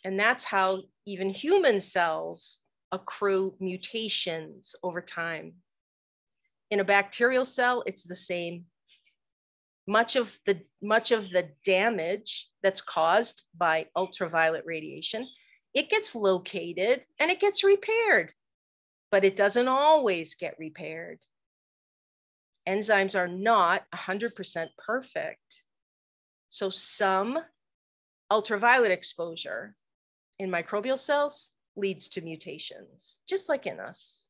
And that's how even human cells accrue mutations over time. In a bacterial cell, it's the same. Much of the damage that's caused by ultraviolet radiation, it gets located and it gets repaired, but it doesn't always get repaired. Enzymes are not 100% perfect. So some ultraviolet exposure in microbial cells leads to mutations, just like in us.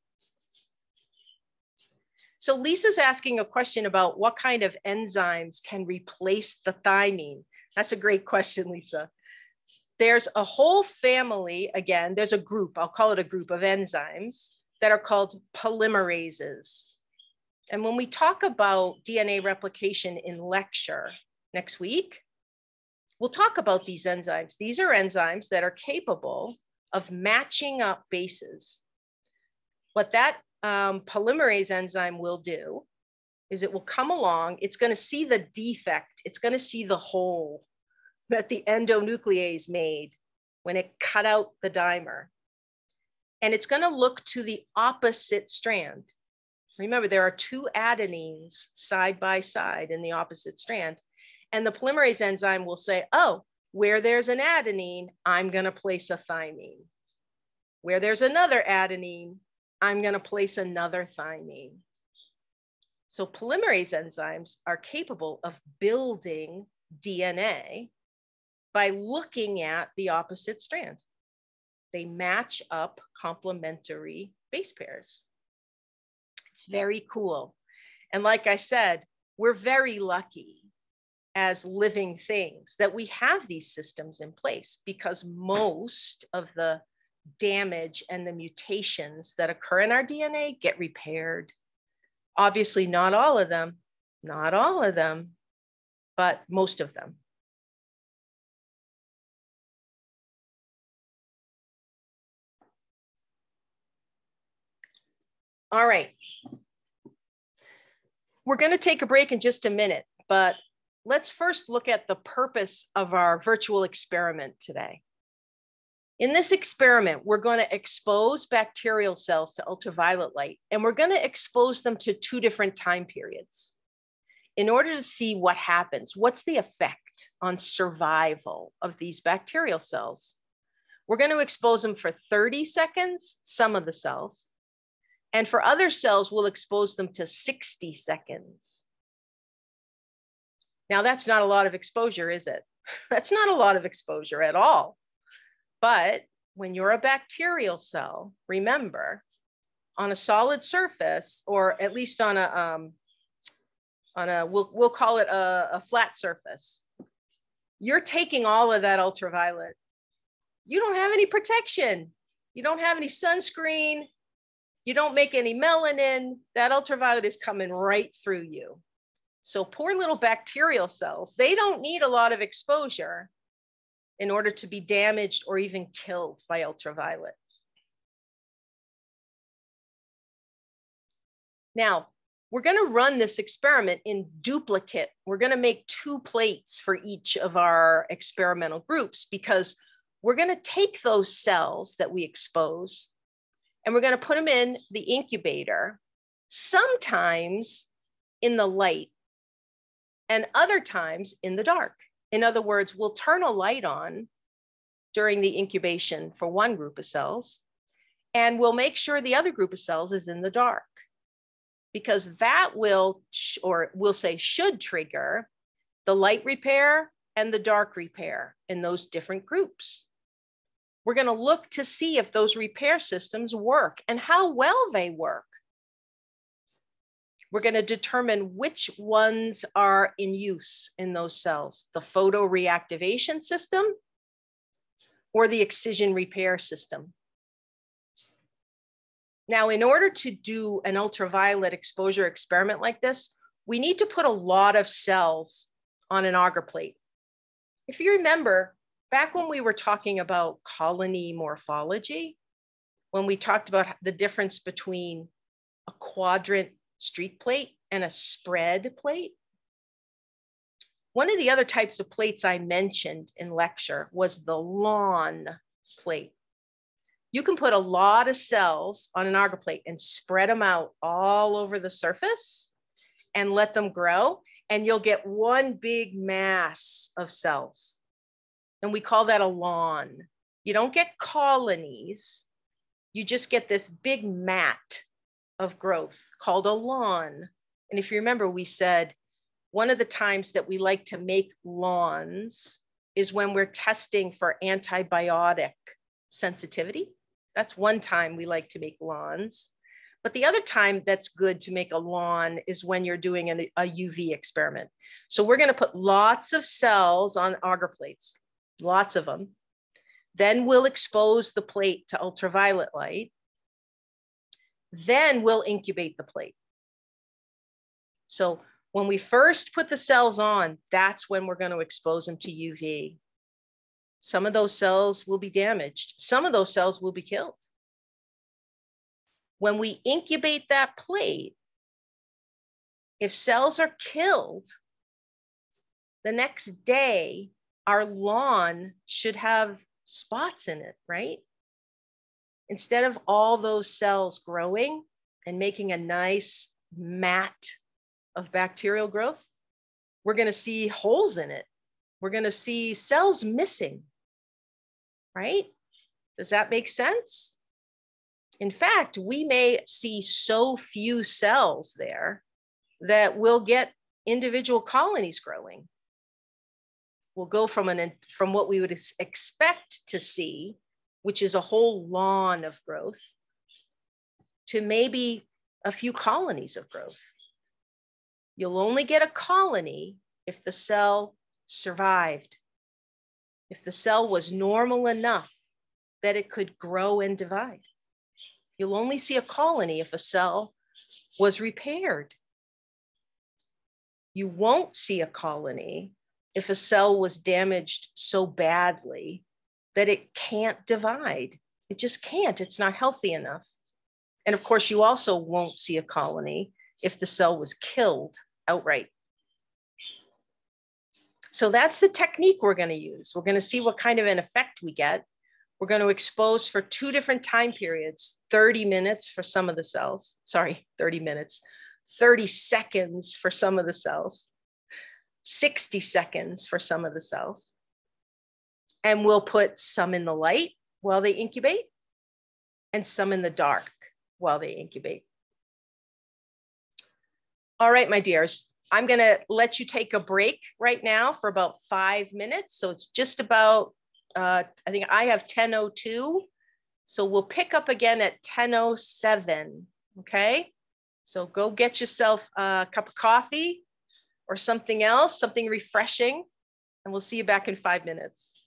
So Lisa's asking a question about what kind of enzymes can replace the thymine. That's a great question, Lisa. There's a whole family, again, there's a group, I'll call it a group of enzymes that are called polymerases. And when we talk about DNA replication in lecture next week, we'll talk about these enzymes. These are enzymes that are capable of matching up bases. What that polymerase enzyme will do is it will come along, it's going to see the defect, it's going to see the hole that the endonuclease made when it cut out the dimer. And it's going to look to the opposite strand. Remember, there are two adenines side by side in the opposite strand. And the polymerase enzyme will say, oh, where there's an adenine, I'm going to place a thymine. Where there's another adenine, I'm going to place another thymine. So polymerase enzymes are capable of building DNA by looking at the opposite strand. They match up complementary base pairs. It's very cool. And like I said, we're very lucky as living things that we have these systems in place, because most of the damage and the mutations that occur in our DNA get repaired. Obviously, not all of them, but most of them. All right. We're going to take a break in just a minute, but let's first look at the purpose of our virtual experiment today. In this experiment, we're going to expose bacterial cells to ultraviolet light, and we're going to expose them to two different time periods in order to see what happens. What's the effect on survival of these bacterial cells? We're going to expose them for 30 seconds, some of the cells, and for other cells, we'll expose them to 60 seconds. Now, that's not a lot of exposure, is it? That's not a lot of exposure at all. But when you're a bacterial cell, remember, on a solid surface, or at least on a we'll call it a flat surface, you're taking all of that ultraviolet. You don't have any protection. You don't have any sunscreen. You don't make any melanin. That ultraviolet is coming right through you. So poor little bacterial cells, they don't need a lot of exposure in order to be damaged or even killed by ultraviolet. Now, we're going to run this experiment in duplicate. We're going to make 2 plates for each of our experimental groups, because we're going to take those cells that we expose and we're going to put them in the incubator, sometimes in the light and other times in the dark. In other words, we'll turn a light on during the incubation for one group of cells, and we'll make sure the other group of cells is in the dark, because that will, or we'll say should trigger the light repair and the dark repair in those different groups. We're going to look to see if those repair systems work and how well they work. We're going to determine which ones are in use in those cells, the photoreactivation system or the excision repair system. Now, in order to do an ultraviolet exposure experiment like this, we need to put a lot of cells on an agar plate. If you remember, back when we were talking about colony morphology, when we talked about the difference between a quadrant streak plate and a spread plate, one of the other types of plates I mentioned in lecture was the lawn plate. You can put a lot of cells on an agar plate and spread them out all over the surface and let them grow, and you'll get one big mass of cells. And we call that a lawn. You don't get colonies. You just get this big mat of growth called a lawn. And if you remember, we said one of the times that we like to make lawns is when we're testing for antibiotic sensitivity. That's one time we like to make lawns. But the other time that's good to make a lawn is when you're doing a UV experiment. So we're going to put lots of cells on agar plates, lots of them. Then we'll expose the plate to ultraviolet light. Then we'll incubate the plate. So when we first put the cells on, that's when we're going to expose them to UV. Some of those cells will be damaged. Some of those cells will be killed. When we incubate that plate, if cells are killed, the next day, our lawn should have spots in it, right? Instead of all those cells growing and making a nice mat of bacterial growth, we're going to see holes in it. We're going to see cells missing, right? Does that make sense? In fact, we may see so few cells there that we'll get individual colonies growing. We'll go from what we would expect to see, which is a whole lawn of growth, to maybe a few colonies of growth. You'll only get a colony if the cell survived, if the cell was normal enough that it could grow and divide. You'll only see a colony if a cell was repaired. You won't see a colony if a cell was damaged so badly that it can't divide. It just can't. It's not healthy enough. And of course, you also won't see a colony if the cell was killed outright. So that's the technique we're going to use. We're going to see what kind of an effect we get. We're going to expose for 2 different time periods, 30 minutes for some of the cells. Sorry, 30 minutes, 30 seconds for some of the cells, 60 seconds for some of the cells. And we'll put some in the light while they incubate and some in the dark while they incubate. All right, my dears, I'm going to let you take a break right now for about 5 minutes. So it's just about, I think I have 10:02. So we'll pick up again at 10:07. Okay. So go get yourself a cup of coffee or something else, something refreshing, and we'll see you back in 5 minutes.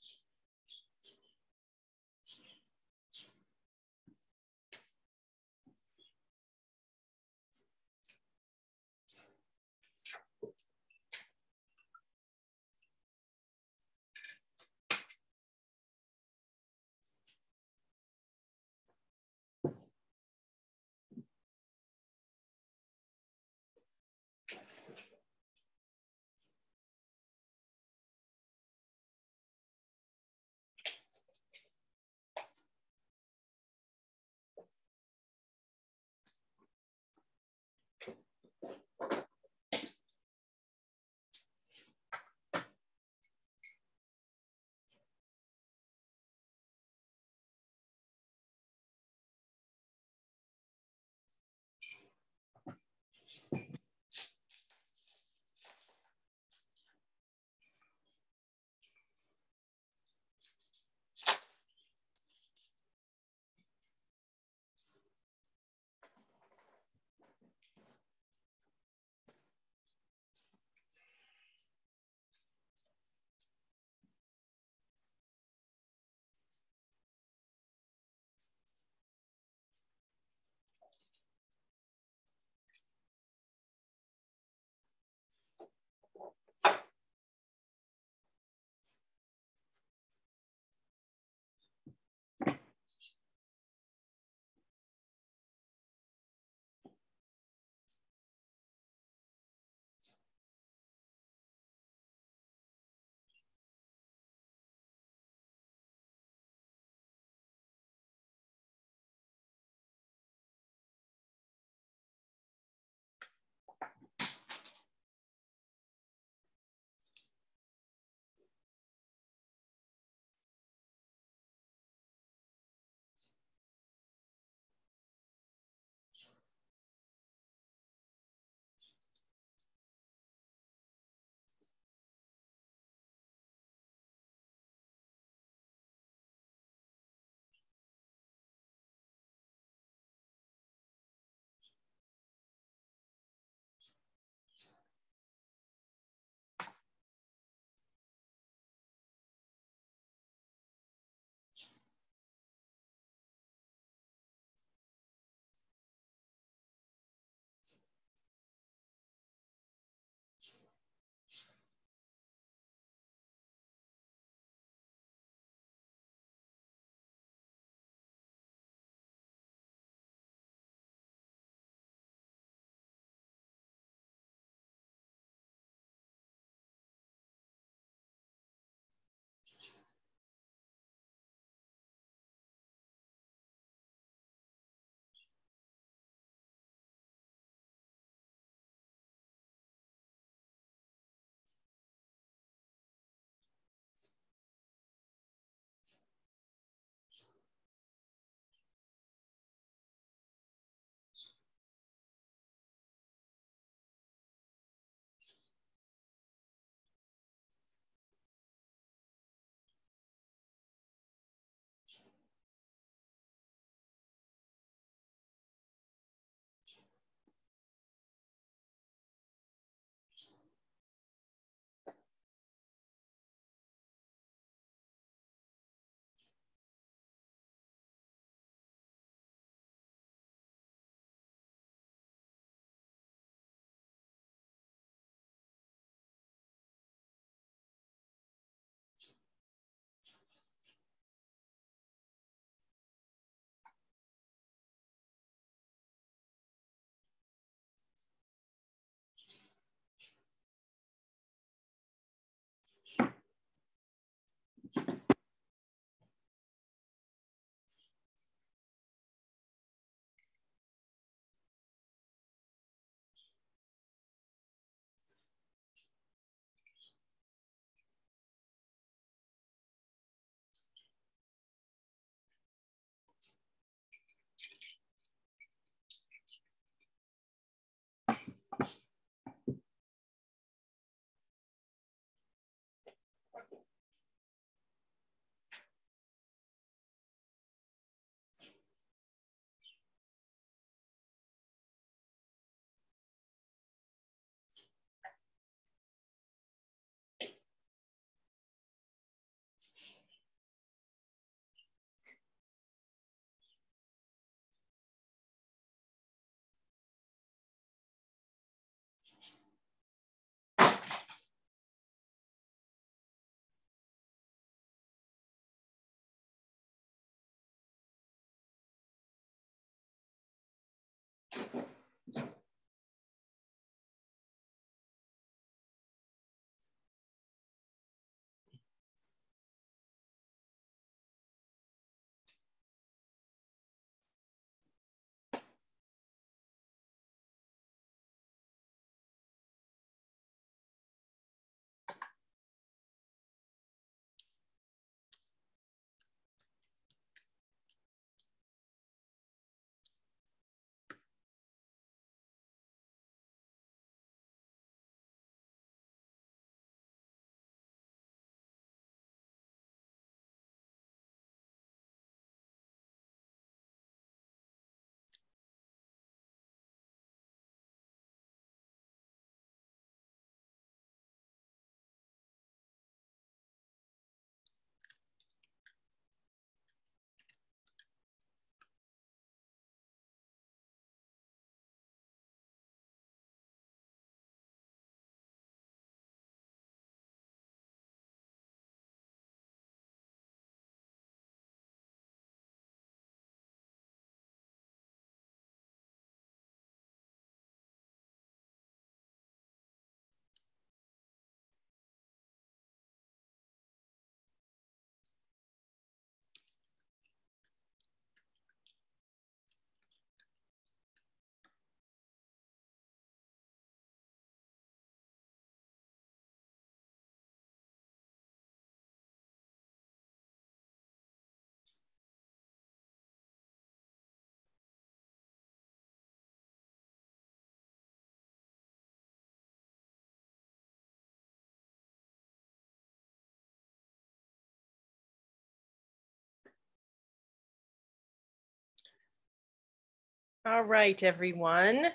All right, everyone.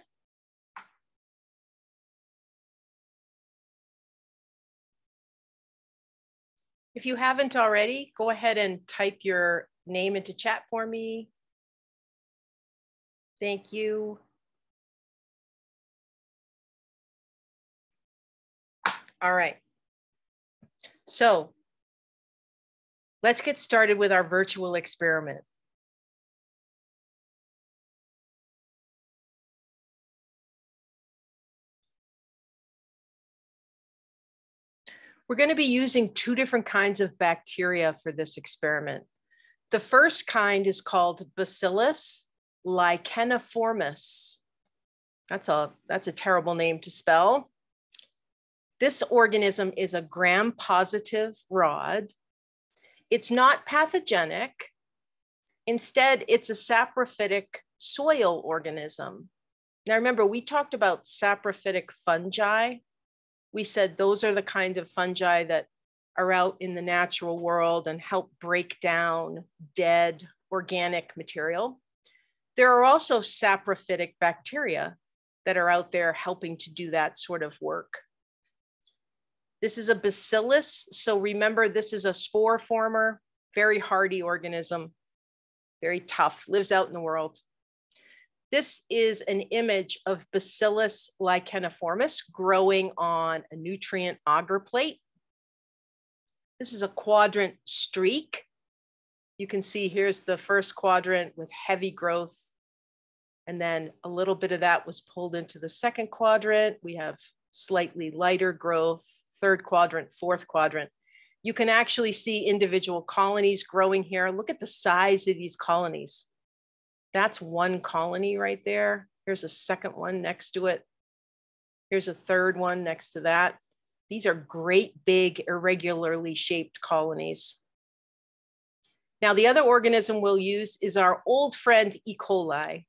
If you haven't already, go ahead and type your name into chat for me. Thank you. All right. So let's get started with our virtual experiment. We're going to be using two different kinds of bacteria for this experiment. The first kind is called Bacillus licheniformis. That's a terrible name to spell. This organism is a gram-positive rod. It's not pathogenic. Instead, it's a saprophytic soil organism. Now remember, we talked about saprophytic fungi. We said those are the kind of fungi that are out in the natural world and help break down dead organic material. There are also saprophytic bacteria that are out there helping to do that sort of work. This is a bacillus. So remember, this is a spore former, very hardy organism, very tough, lives out in the world. This is an image of Bacillus licheniformis growing on a nutrient agar plate. This is a quadrant streak. You can see here's the first quadrant with heavy growth. And then a little bit of that was pulled into the second quadrant. We have slightly lighter growth, third quadrant, fourth quadrant. You can actually see individual colonies growing here. Look at the size of these colonies. That's one colony right there. Here's a second one next to it. Here's a third one next to that. These are great, big, irregularly shaped colonies. Now, the other organism we'll use is our old friend E. coli.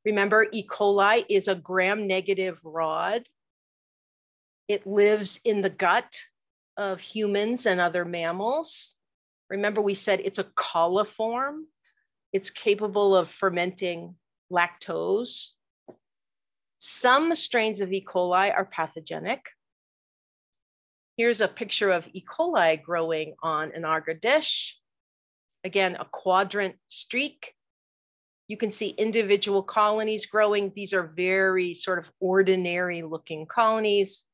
Remember, E. coli is a gram-negative rod. It lives in the gut of humans and other mammals. Remember, we said it's a coliform. It's capable of fermenting lactose. Some strains of E. coli are pathogenic. Here's a picture of E. coli growing on an agar dish. Again, a quadrant streak. You can see individual colonies growing. These are very sort of ordinary looking colonies.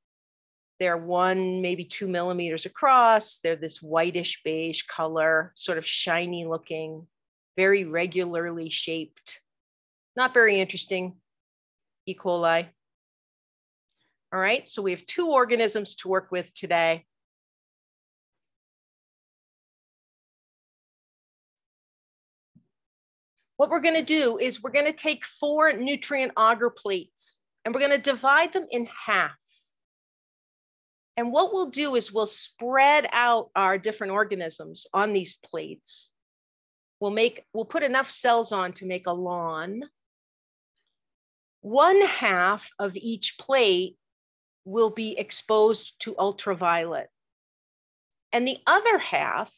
They're 1, maybe 2 millimeters across. They're this whitish beige color, sort of shiny looking, very regularly shaped. Not very interesting, E. coli. All right, so we have 2 organisms to work with today. What we're gonna do is we're gonna take 4 nutrient agar plates and we're gonna divide them in half. And what we'll do is we'll spread out our different organisms on these plates. We'll put enough cells on to make a lawn. 1/2 of each plate will be exposed to ultraviolet. And the other half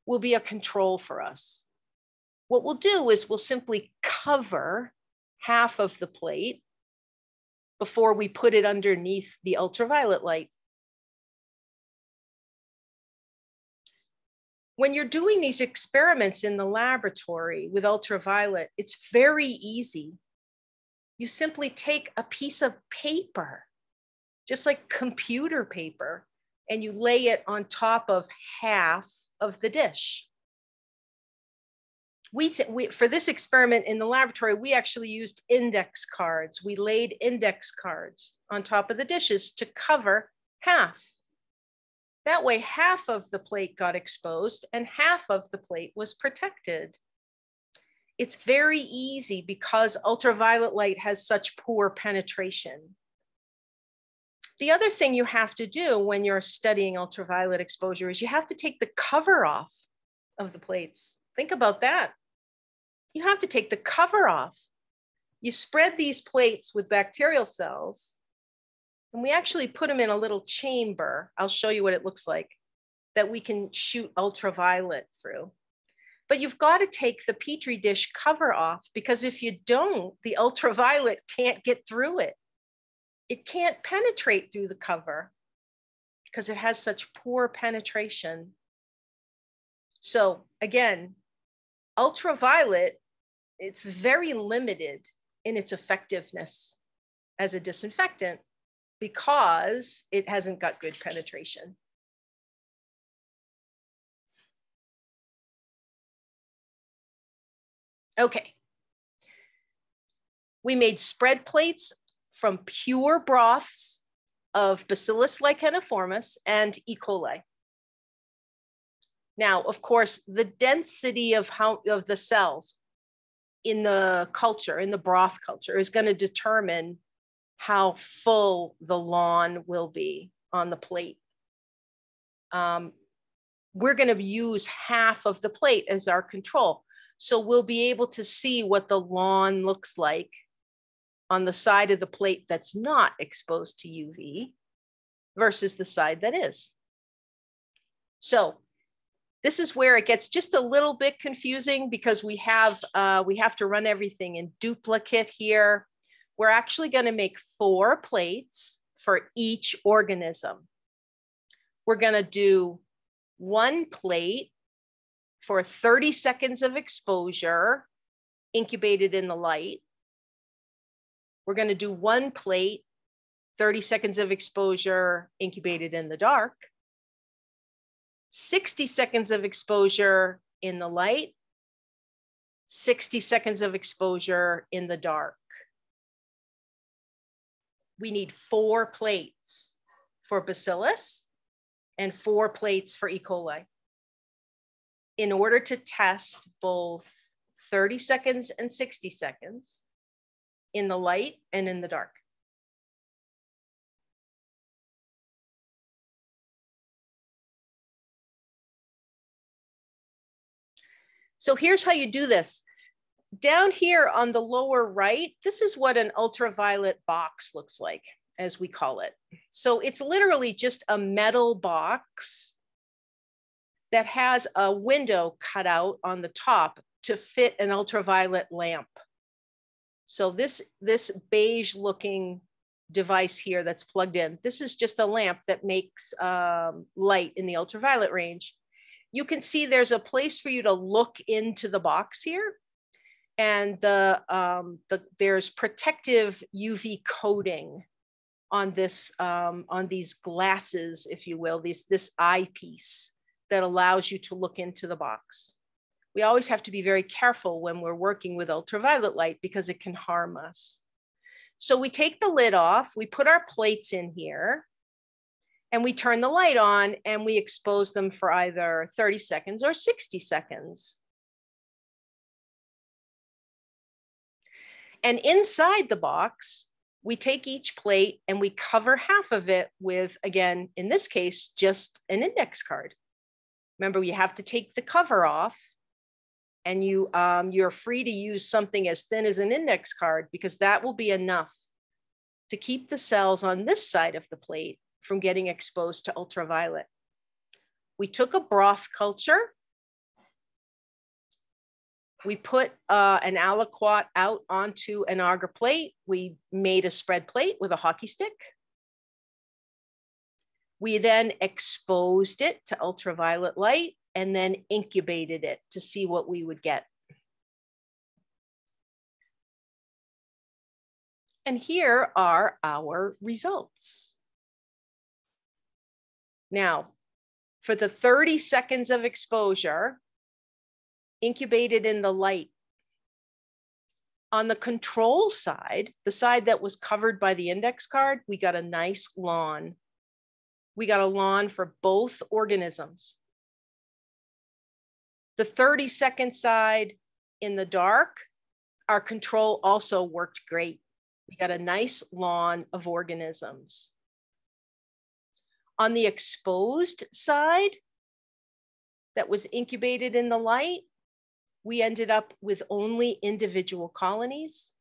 will be a control for us. What we'll do is we'll simply cover half of the plate before we put it underneath the ultraviolet light. When you're doing these experiments in the laboratory with ultraviolet, it's very easy. You simply take a piece of paper, just like computer paper, and you lay it on top of half of the dish. For this experiment in the laboratory, we actually used index cards. We laid index cards on top of the dishes to cover half. That way, half of the plate got exposed and half of the plate was protected. It's very easy because ultraviolet light has such poor penetration. The other thing you have to do when you're studying ultraviolet exposure is you have to take the cover off of the plates. Think about that. You have to take the cover off. You spread these plates with bacterial cells, and we actually put them in a little chamber. I'll show you what it looks like, that we can shoot ultraviolet through. But you've got to take the Petri dish cover off, because if you don't, the ultraviolet can't get through it. It can't penetrate through the cover because it has such poor penetration. So again, ultraviolet, it's very limited in its effectiveness as a disinfectant because it hasn't got good penetration. Okay. We made spread plates from pure broths of Bacillus licheniformis and E. coli. Now, of course, the density of the cells in the culture, in the broth culture, is going to determine how full the lawn will be on the plate. We're going to use half of the plate as our control. So we'll be able to see what the lawn looks like on the side of the plate that's not exposed to UV versus the side that is. So this is where it gets just a little bit confusing because we have to run everything in duplicate here. We're actually going to make 4 plates for each organism. We're going to do 1 plate for 30 seconds of exposure, incubated in the light. We're going to do 1 plate, 30 seconds of exposure, incubated in the dark. 60 seconds of exposure in the light, 60 seconds of exposure in the dark. We need 4 plates for Bacillus and 4 plates for E. coli in order to test both 30 seconds and 60 seconds in the light and in the dark. So here's how you do this. down here on the lower right, this is what an ultraviolet box looks like, as we call it. So it's literally just a metal box that has a window cut out on the top to fit an ultraviolet lamp. So this beige looking device here that's plugged in, this is just a lamp that makes light in the ultraviolet range. You can see there's a place for you to look into the box here. And there's protective UV coating on this, on these glasses, if you will, this eyepiece that allows you to look into the box. We always have to be very careful when we're working with ultraviolet light because it can harm us. So we take the lid off, we put our plates in here, and we turn the light on and we expose them for either 30 seconds or 60 seconds. And inside the box, we take each plate and we cover half of it with, again, in this case, just an index card. Remember, you have to take the cover off, and you're free to use something as thin as an index card because that will be enough to keep the cells on this side of the plate from getting exposed to ultraviolet. We took a broth culture. We put an aliquot out onto an agar plate. We made a spread plate with a hockey stick. We then exposed it to ultraviolet light and then incubated it to see what we would get. And here are our results. Now, for the 30 seconds of exposure, incubated in the light. On the control side, the side that was covered by the index card, we got a nice lawn. We got a lawn for both organisms. The 30-second side in the dark, our control also worked great. We got a nice lawn of organisms. On the exposed side that was incubated in the light, we ended up with only individual colonies.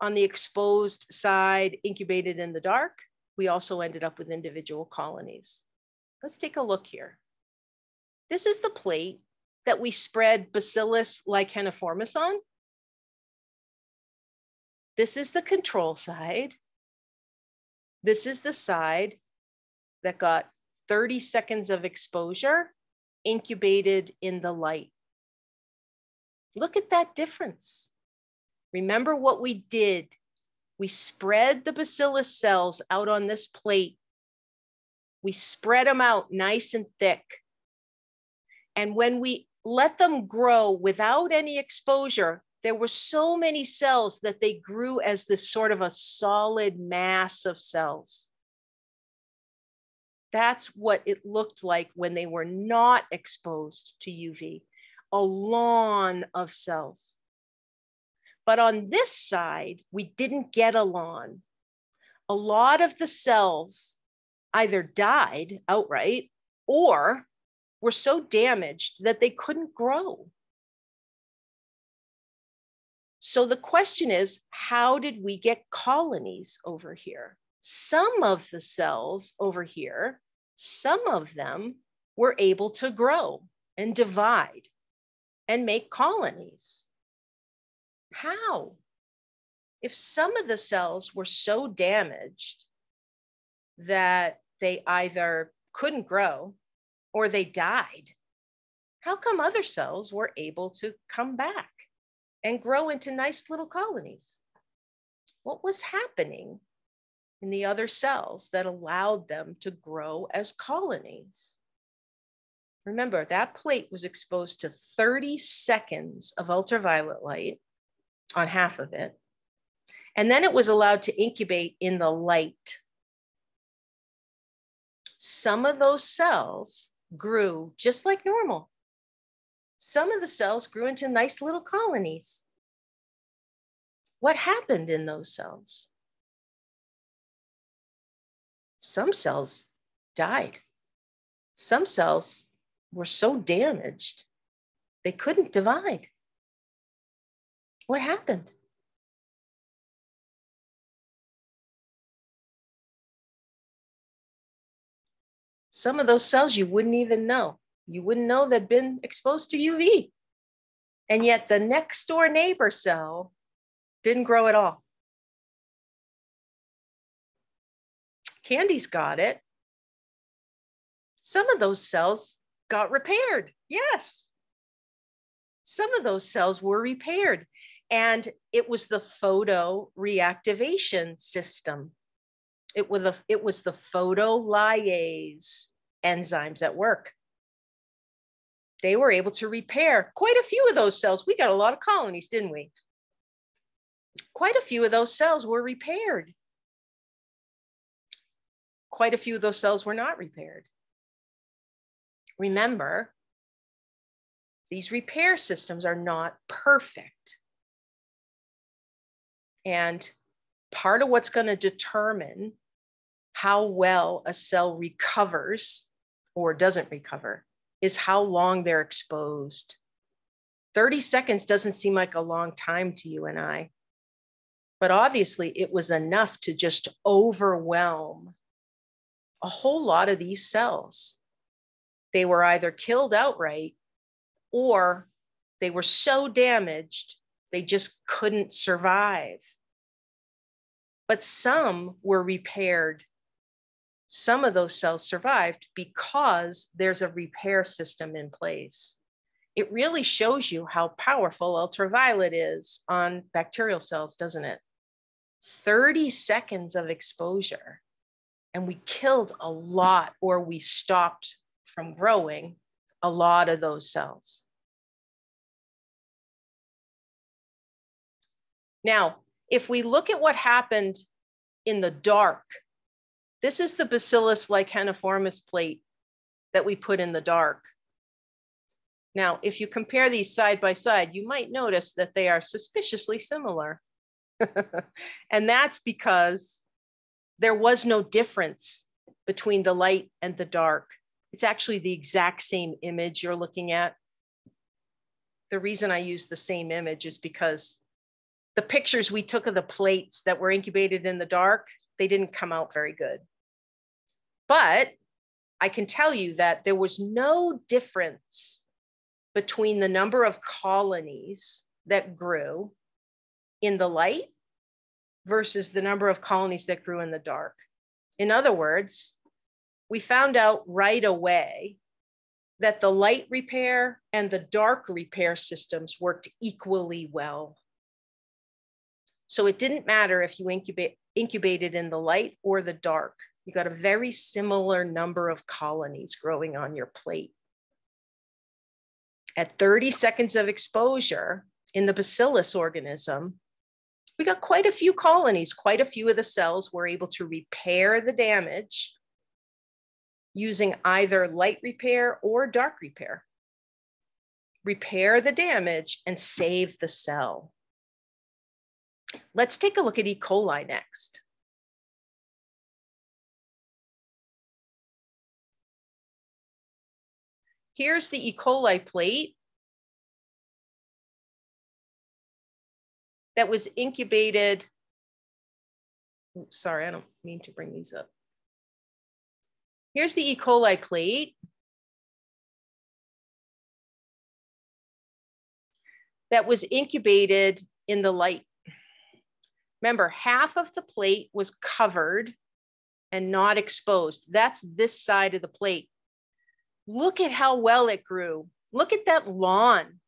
On the exposed side, incubated in the dark, we also ended up with individual colonies. Let's take a look here. This is the plate that we spread Bacillus licheniformis on. This is the control side. This is the side that got 30 seconds of exposure, incubated in the light. Look at that difference. Remember what we did. We spread the bacillus cells out on this plate. We spread them out nice and thick. And when we let them grow without any exposure, there were so many cells that they grew as this sort of a solid mass of cells. That's what it looked like when they were not exposed to UV, a lawn of cells. But on this side, we didn't get a lawn. A lot of the cells either died outright or were so damaged that they couldn't grow. So the question is, how did we get colonies over here? Some of the cells over here, some of them were able to grow and divide and make colonies. How? If some of the cells were so damaged that they either couldn't grow or they died, how come other cells were able to come back and grow into nice little colonies? What was happening in the other cells that allowed them to grow as colonies? Remember, that plate was exposed to 30 seconds of ultraviolet light on half of it. And then it was allowed to incubate in the light. Some of those cells grew just like normal. Some of the cells grew into nice little colonies. What happened in those cells? Some cells died. Some cells were so damaged, they couldn't divide. What happened? Some of those cells you wouldn't even know. You wouldn't know they'd been exposed to UV. And yet the next door neighbor cell didn't grow at all. Candy's got it. Some of those cells got repaired. Yes. Some of those cells were repaired. And it was the photo reactivation system. It was the photolyase enzymes at work. They were able to repair quite a few of those cells. We got a lot of colonies, didn't we? Quite a few of those cells were repaired. Quite a few of those cells were not repaired. Remember, these repair systems are not perfect. And part of what's going to determine how well a cell recovers or doesn't recover is how long they're exposed. 30 seconds doesn't seem like a long time to you and I, but obviously it was enough to just overwhelm a whole lot of these cells. They were either killed outright or they were so damaged, they just couldn't survive. But some were repaired. Some of those cells survived because there's a repair system in place. It really shows you how powerful ultraviolet is on bacterial cells, doesn't it? 30 seconds of exposure, and we killed a lot, or we stopped from growing a lot of those cells. Now, if we look at what happened in the dark, this is the Bacillus licheniformis plate that we put in the dark. Now, if you compare these side by side, you might notice that they are suspiciously similar. And that's because there was no difference between the light and the dark. It's actually the exact same image you're looking at. The reason I use the same image is because the pictures we took of the plates that were incubated in the dark, they didn't come out very good. But I can tell you that there was no difference between the number of colonies that grew in the light versus the number of colonies that grew in the dark. In other words, we found out right away that the light repair and the dark repair systems worked equally well. So it didn't matter if you incubated in the light or the dark. You got a very similar number of colonies growing on your plate. At 30 seconds of exposure in the bacillus organism, we got quite a few colonies. Quite a few of the cells were able to repair the damage using either light repair or dark repair. Repair the damage and save the cell. Let's take a look at E. coli next. Here's the E. coli plate that was incubated. Oops, sorry, I don't mean to bring these up. Here's the E. coli plate that was incubated in the light. Remember, half of the plate was covered and not exposed. That's this side of the plate. Look at how well it grew. Look at that lawn.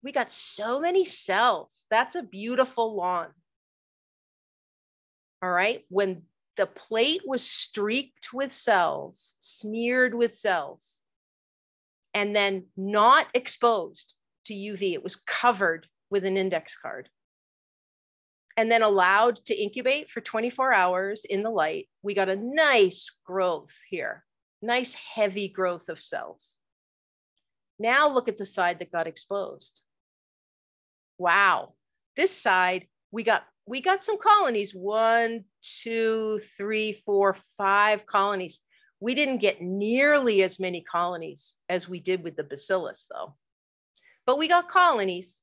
We got so many cells. That's a beautiful lawn. All right. When the plate was streaked with cells, smeared with cells, and then not exposed to UV, it was covered with an index card, and then allowed to incubate for 24 hours in the light, we got a nice growth here. Nice heavy growth of cells. Now look at the side that got exposed. Wow, this side, we got some colonies, 1, 2, 3, 4, 5 colonies. We didn't get nearly as many colonies as we did with the bacillus though, but we got colonies.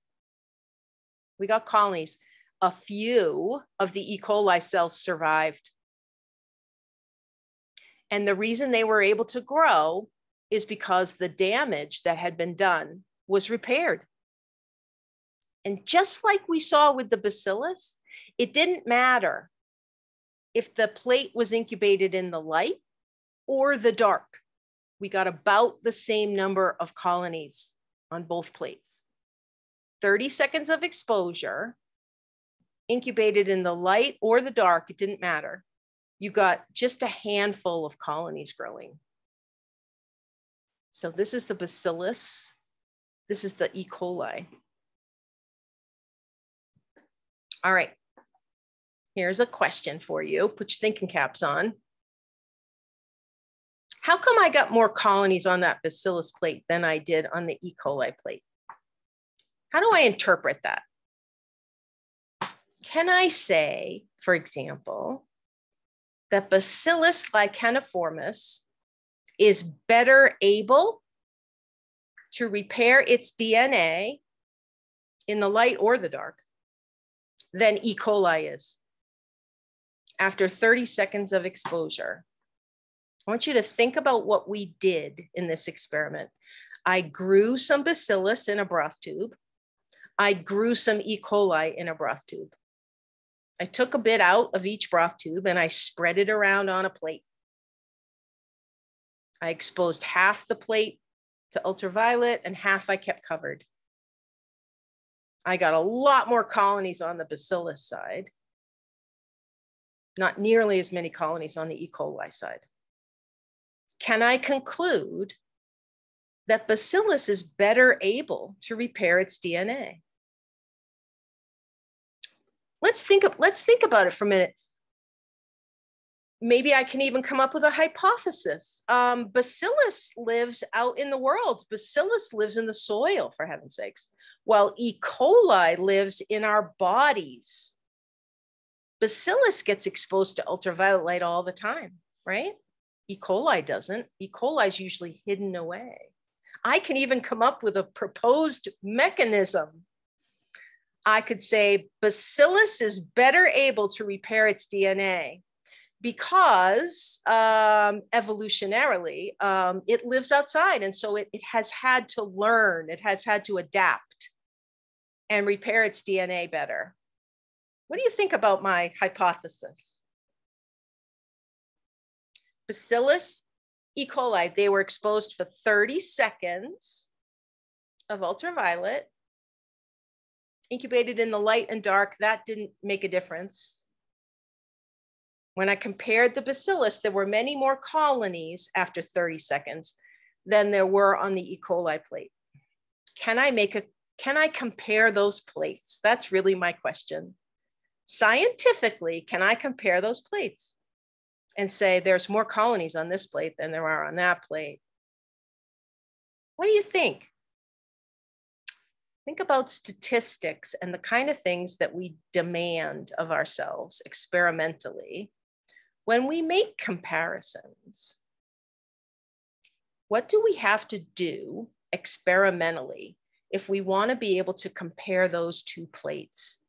We got colonies. A few of the E. coli cells survived. And the reason they were able to grow is because the damage that had been done was repaired. And just like we saw with the bacillus, it didn't matter if the plate was incubated in the light or the dark. We got about the same number of colonies on both plates. 30 seconds of exposure, incubated in the light or the dark, it didn't matter. You got just a handful of colonies growing. So this is the bacillus. This is the E. coli. All right. Here's a question for you. Put your thinking caps on. How come I got more colonies on that bacillus plate than I did on the E. coli plate? How do I interpret that? Can I say, for example, that Bacillus licheniformis is better able to repair its DNA in the light or the dark than E. coli is after 30 seconds of exposure? I want you to think about what we did in this experiment. I grew some bacillus in a broth tube. I grew some E. coli in a broth tube. I took a bit out of each broth tube and I spread it around on a plate. I exposed half the plate to ultraviolet and half I kept covered. I got a lot more colonies on the bacillus side, not nearly as many colonies on the E. coli side. Can I conclude that bacillus is better able to repair its DNA? Let's think about it for a minute. Maybe I can even come up with a hypothesis. Bacillus lives out in the world. Bacillus lives in the soil, for heaven's sakes, while E. coli lives in our bodies. Bacillus gets exposed to ultraviolet light all the time, right? E. coli doesn't. E. coli is usually hidden away. I can even come up with a proposed mechanism. I could say bacillus is better able to repair its DNA because evolutionarily, it lives outside. And so it has had to learn, it has had to adapt and repair its DNA better. What do you think about my hypothesis? Bacillus, E. coli, they were exposed for 30 seconds of ultraviolet, incubated in the light and dark. That didn't make a difference. When I compared the bacillus, there were many more colonies after 30 seconds than there were on the E. coli plate. Can I compare those plates? That's really my question. Scientifically, can I compare those plates and say there's more colonies on this plate than there are on that plate? What do you think? Think about statistics and the kind of things that we demand of ourselves experimentally when we make comparisons. What do we have to do experimentally if we want to be able to compare those two plates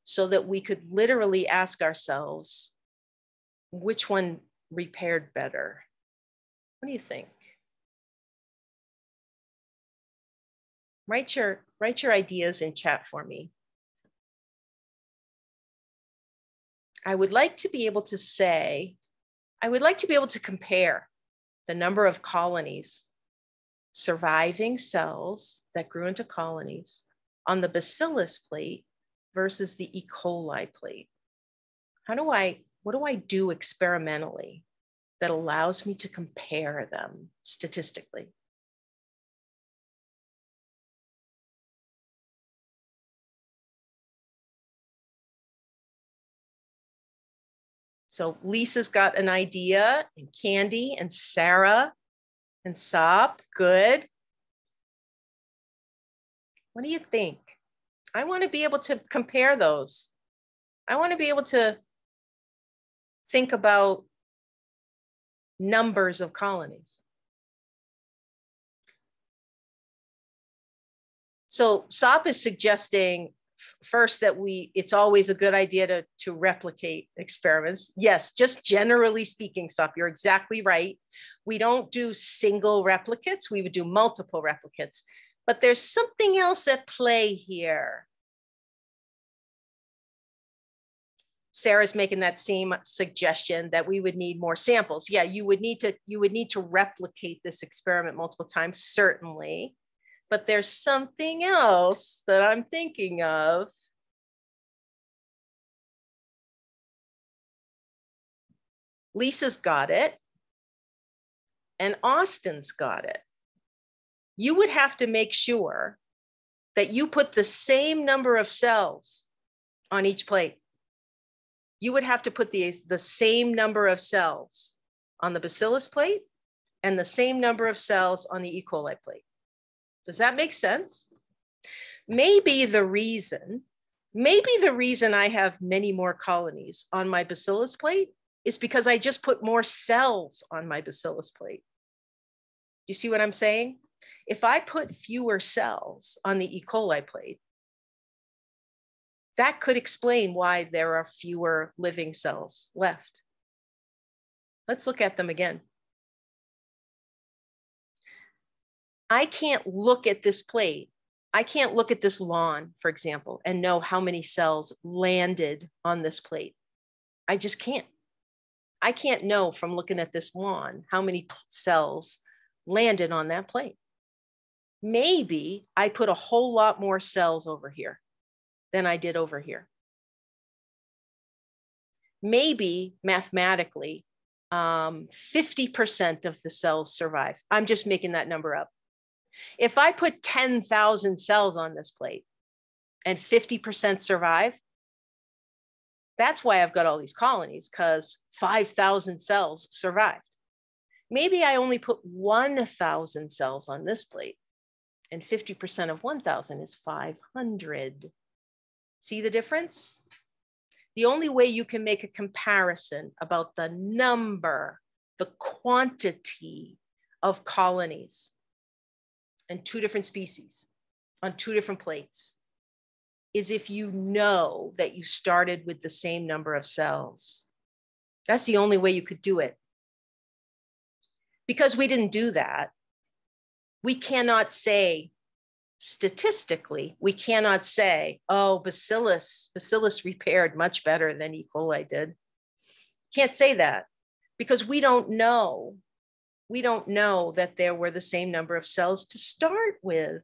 so that we could literally ask ourselves, which one repaired better? What do you think? Write your ideas in chat for me. I would like to be able to say, I would like to be able to compare the number of colonies, surviving cells that grew into colonies on the bacillus plate versus the E. coli plate. What do I do experimentally that allows me to compare them statistically? So Lisa's got an idea, and Candy and Sarah and Sop, good. What do you think? I want to be able to compare those. I want to be able to think about numbers of colonies. So Sop is suggesting first that it's always a good idea to replicate experiments. Yes, just generally speaking, Sup, you're exactly right. We don't do single replicates, we would do multiple replicates. But there's something else at play here. Sarah's making that same suggestion that we would need more samples. Yeah, you would need to replicate this experiment multiple times, certainly. But there's something else that I'm thinking of. Lisa's got it, and Austin's got it. You would have to make sure that you put the same number of cells on each plate. You would have to put the same number of cells on the Bacillus plate and the same number of cells on the E. coli plate. Does that make sense? Maybe the reason I have many more colonies on my Bacillus plate is because I just put more cells on my Bacillus plate. You see what I'm saying? If I put fewer cells on the E. coli plate, that could explain why there are fewer living cells left. Let's look at them again. I can't look at this plate. I can't look at this lawn, for example, and know how many cells landed on this plate. I just can't. I can't know from looking at this lawn how many cells landed on that plate. Maybe I put a whole lot more cells over here than I did over here. Maybe mathematically, 50% of the cells survive. I'm just making that number up. If I put 10,000 cells on this plate and 50% survive, that's why I've got all these colonies, because 5,000 cells survived. Maybe I only put 1,000 cells on this plate, and 50% of 1,000 is 500. See the difference? The only way you can make a comparison about the number, the quantity of colonies and two different species on two different plates is if you know that you started with the same number of cells. That's the only way you could do it. Because we didn't do that, we cannot say, statistically, we cannot say, oh, Bacillus repaired much better than E. coli did. Can't say that because we don't know. We don't know that there were the same number of cells to start with.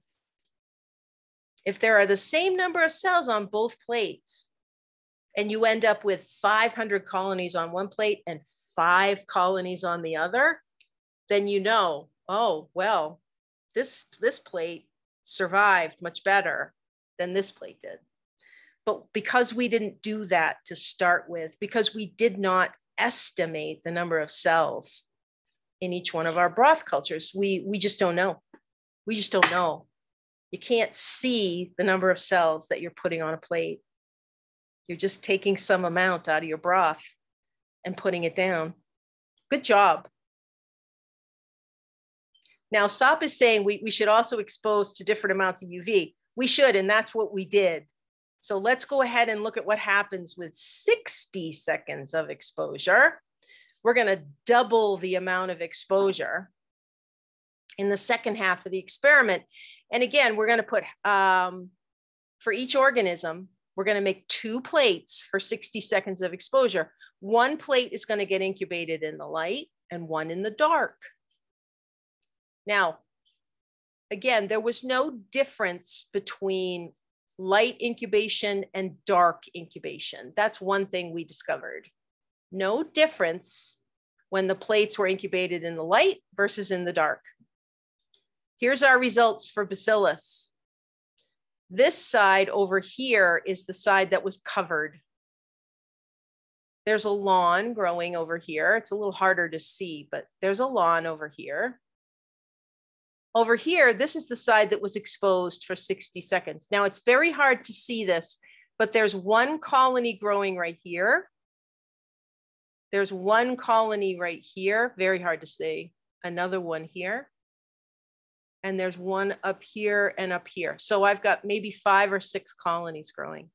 If there are the same number of cells on both plates and you end up with 500 colonies on one plate and 5 colonies on the other, then you know, oh, well, this plate survived much better than this plate did. But because we didn't do that to start with, because we did not estimate the number of cells in each one of our broth cultures, we just don't know. We just don't know. You can't see the number of cells that you're putting on a plate. You're just taking some amount out of your broth and putting it down. Good job. Now, Sop is saying we should also expose to different amounts of UV. We should, and that's what we did. So let's go ahead and look at what happens with 60 seconds of exposure. We're going to double the amount of exposure in the second half of the experiment. And again, we're going to put, for each organism, we're going to make 2 plates for 60 seconds of exposure. One plate is going to get incubated in the light and one in the dark. Now, again, there was no difference between light incubation and dark incubation. That's one thing we discovered. No difference when the plates were incubated in the light versus in the dark. Here's our results for Bacillus. This side over here is the side that was covered. There's a lawn growing over here. It's a little harder to see, but there's a lawn over here. Over here, this is the side that was exposed for 60 seconds. Now, it's very hard to see this, but there's one colony growing right here. There's one colony right here, very hard to see. Another one here. and there's one up here and up here. So I've got maybe 5 or 6 colonies growing.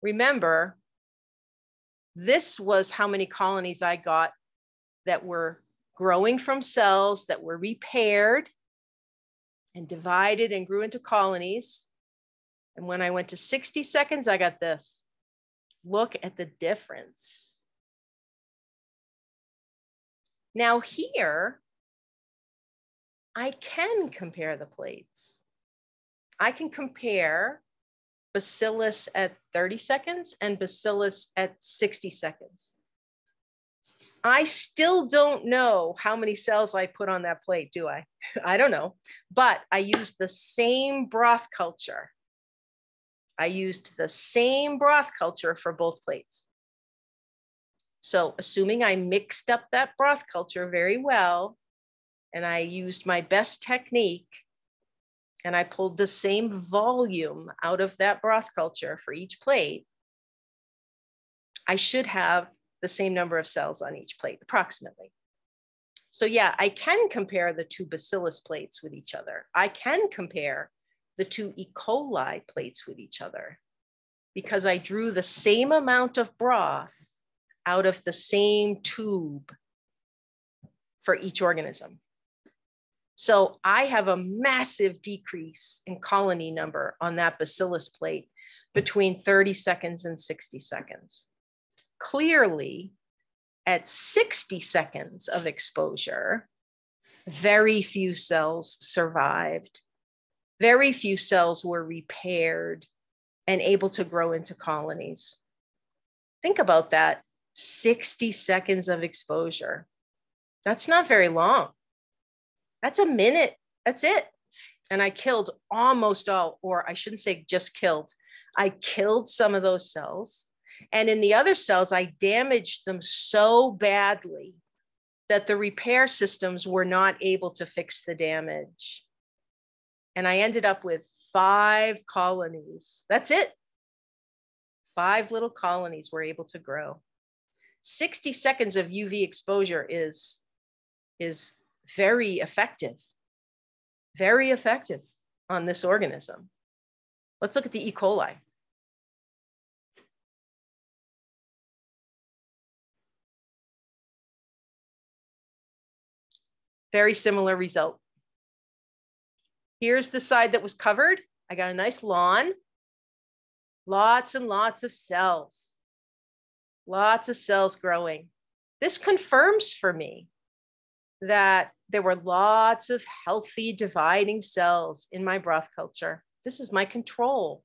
Remember, this was how many colonies I got that were growing from cells that were repaired and divided and grew into colonies. And when I went to 60 seconds, I got this. Look at the difference. Now here, I can compare the plates. I can compare bacillus at 30 seconds and bacillus at 60 seconds. I still don't know how many cells I put on that plate, do I? I don't know, but I used the same broth culture. I used the same broth culture for both plates. So assuming I mixed up that broth culture very well, and I used my best technique, and I pulled the same volume out of that broth culture for each plate, I should have the same number of cells on each plate, approximately. So yeah, I can compare the 2 bacillus plates with each other. I can compare the 2 E. coli plates with each other because I drew the same amount of broth out of the same tube for each organism. So I have a massive decrease in colony number on that bacillus plate between 30 seconds and 60 seconds. Clearly, at 60 seconds of exposure, very few cells survived. Very few cells were repaired and able to grow into colonies. Think about that, 60 seconds of exposure. That's not very long. That's a minute, that's it. And I killed almost all, or I shouldn't say just killed. I killed some of those cells. And in the other cells, I damaged them so badly that the repair systems were not able to fix the damage. And I ended up with 5 colonies. That's it. 5 little colonies were able to grow. 60 seconds of UV exposure is very effective on this organism. Let's look at the E. coli. Very similar result. Here's the side that was covered. I got a nice lawn, lots and lots of cells growing. This confirms for me that there were lots of healthy dividing cells in my broth culture. This is my control.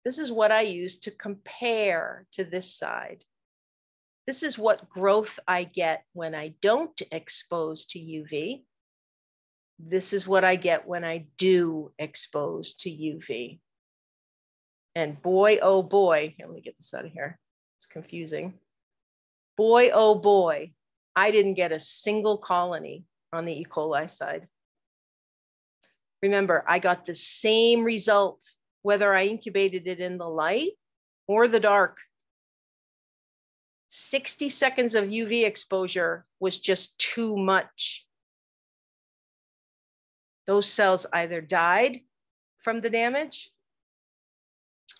This is what I use to compare to this side. This is what growth I get when I don't expose to UV. This is what I get when I do expose to UV. And boy, oh boy, let me get this out of here. It's confusing. Boy, oh boy, I didn't get a single colony on the E. coli side. Remember, I got the same result, whether I incubated it in the light or the dark. 60 seconds of UV exposure was just too much. Those cells either died from the damage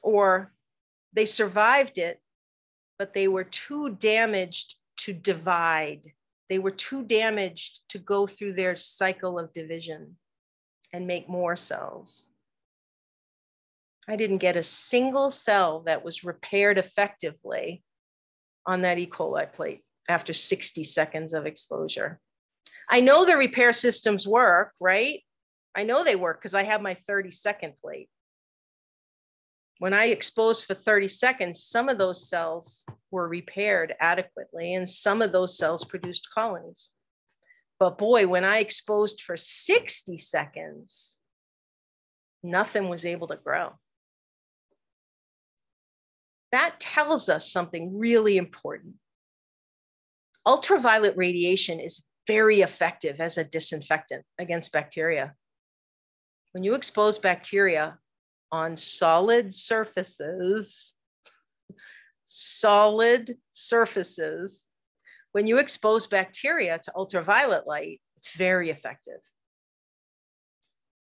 or they survived it, but they were too damaged to divide. They were too damaged to go through their cycle of division and make more cells. I didn't get a single cell that was repaired effectively on that E. coli plate after 60 seconds of exposure. I know the repair systems work, right? I know they work because I have my 30-second plate. When I exposed for 30 seconds, some of those cells were repaired adequately and some of those cells produced colonies. But boy, when I exposed for 60 seconds, nothing was able to grow. That tells us something really important. Ultraviolet radiation is very effective as a disinfectant against bacteria. When you expose bacteria on solid surfaces, when you expose bacteria to ultraviolet light, it's very effective.